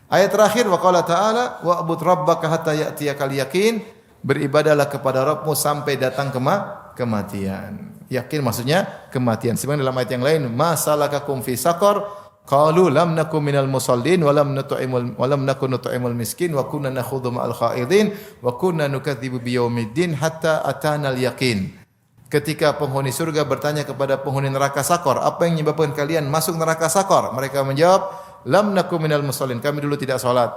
Ayat terakhir wa qala ta'ala wa'bud rabbaka hatta ya'tiyakal yaqin, beribadahlah kepada Rabbmu sampai datang kematian. Yakin maksudnya kematian. Sebagaimana dalam ayat yang lain, ma salakakum fi saqar qalu lam nakum minal musallin wa lam nakun nut'imul miskin wa kunna nakhudhu ma'al khaidin wa kunna nukadzibu biyaumiddin hatta atanal yaqin. Ketika penghuni surga bertanya kepada penghuni neraka Sakor, apa yang menyebabkan kalian masuk neraka Sakor? Mereka menjawab, lam nakum minal musallin. Kami dulu tidak salat.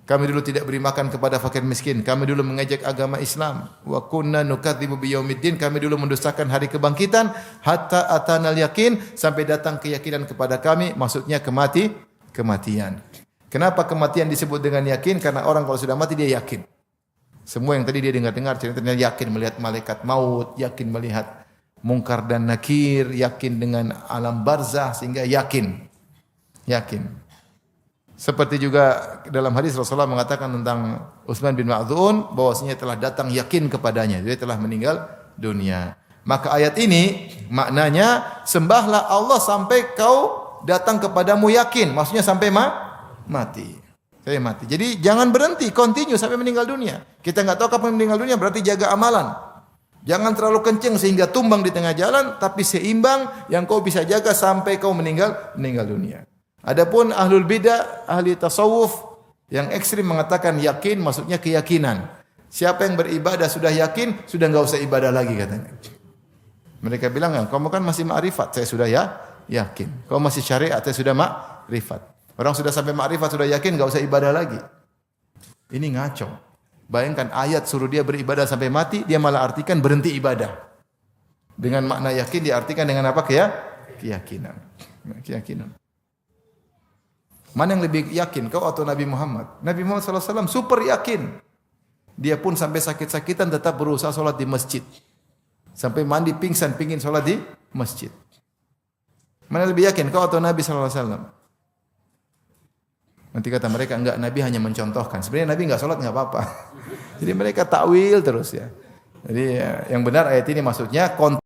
Kami dulu tidak beri makan kepada fakir miskin. Kami dulu mengejek agama Islam. Wa kunna nukadzibu biyaumiddin. Kami dulu mendustakan hari kebangkitan. Hatta atanal yakin. Sampai datang keyakinan kepada kami. Maksudnya kematian. Kenapa kematian disebut dengan yakin? Karena orang kalau sudah mati dia yakin. Semua yang tadi dia dengar ceritanya yakin melihat malaikat maut. Yakin melihat mungkar dan nakir. Yakin dengan alam barzah. Sehingga yakin. Seperti juga dalam hadis Rasulullah mengatakan tentang Utsman bin Maz'un bahwasanya telah datang yakin kepadanya, dia telah meninggal dunia. Maka ayat ini maknanya sembahlah Allah sampai kau datang kepadamu yakin, maksudnya sampai mati. Sampai mati. Jadi jangan berhenti, continue sampai meninggal dunia. Kita enggak tahu kapan meninggal dunia, berarti jaga amalan. Jangan terlalu kenceng sehingga tumbang di tengah jalan, tapi seimbang yang kau bisa jaga sampai kau meninggal dunia. Adapun ahlul bidah, ahli tasawuf yang ekstrim mengatakan yakin maksudnya keyakinan. Siapa yang beribadah sudah yakin, sudah enggak usah ibadah lagi katanya. Mereka bilang, kamu kan masih ma'rifat, saya sudah yakin. Kamu masih syariat, saya sudah ma'rifat. Orang sudah sampai ma'rifat, sudah yakin, enggak usah ibadah lagi. Ini ngaco. Bayangkan ayat suruh dia beribadah sampai mati, dia malah artikan berhenti ibadah. Dengan makna yakin diartikan dengan apa? Keyakinan. Mana yang lebih yakin, kau atau Nabi Muhammad? Nabi Muhammad SAW super yakin. Dia pun sampai sakit-sakitan tetap berusaha sholat di masjid. Sampai mandi pingsan, pingin sholat di masjid. Mana yang lebih yakin, kau atau Nabi SAW? Nanti kata mereka, enggak, Nabi hanya mencontohkan. Sebenarnya Nabi enggak sholat, enggak apa-apa. Jadi mereka takwil terus ya. Jadi yang benar ayat ini maksudnya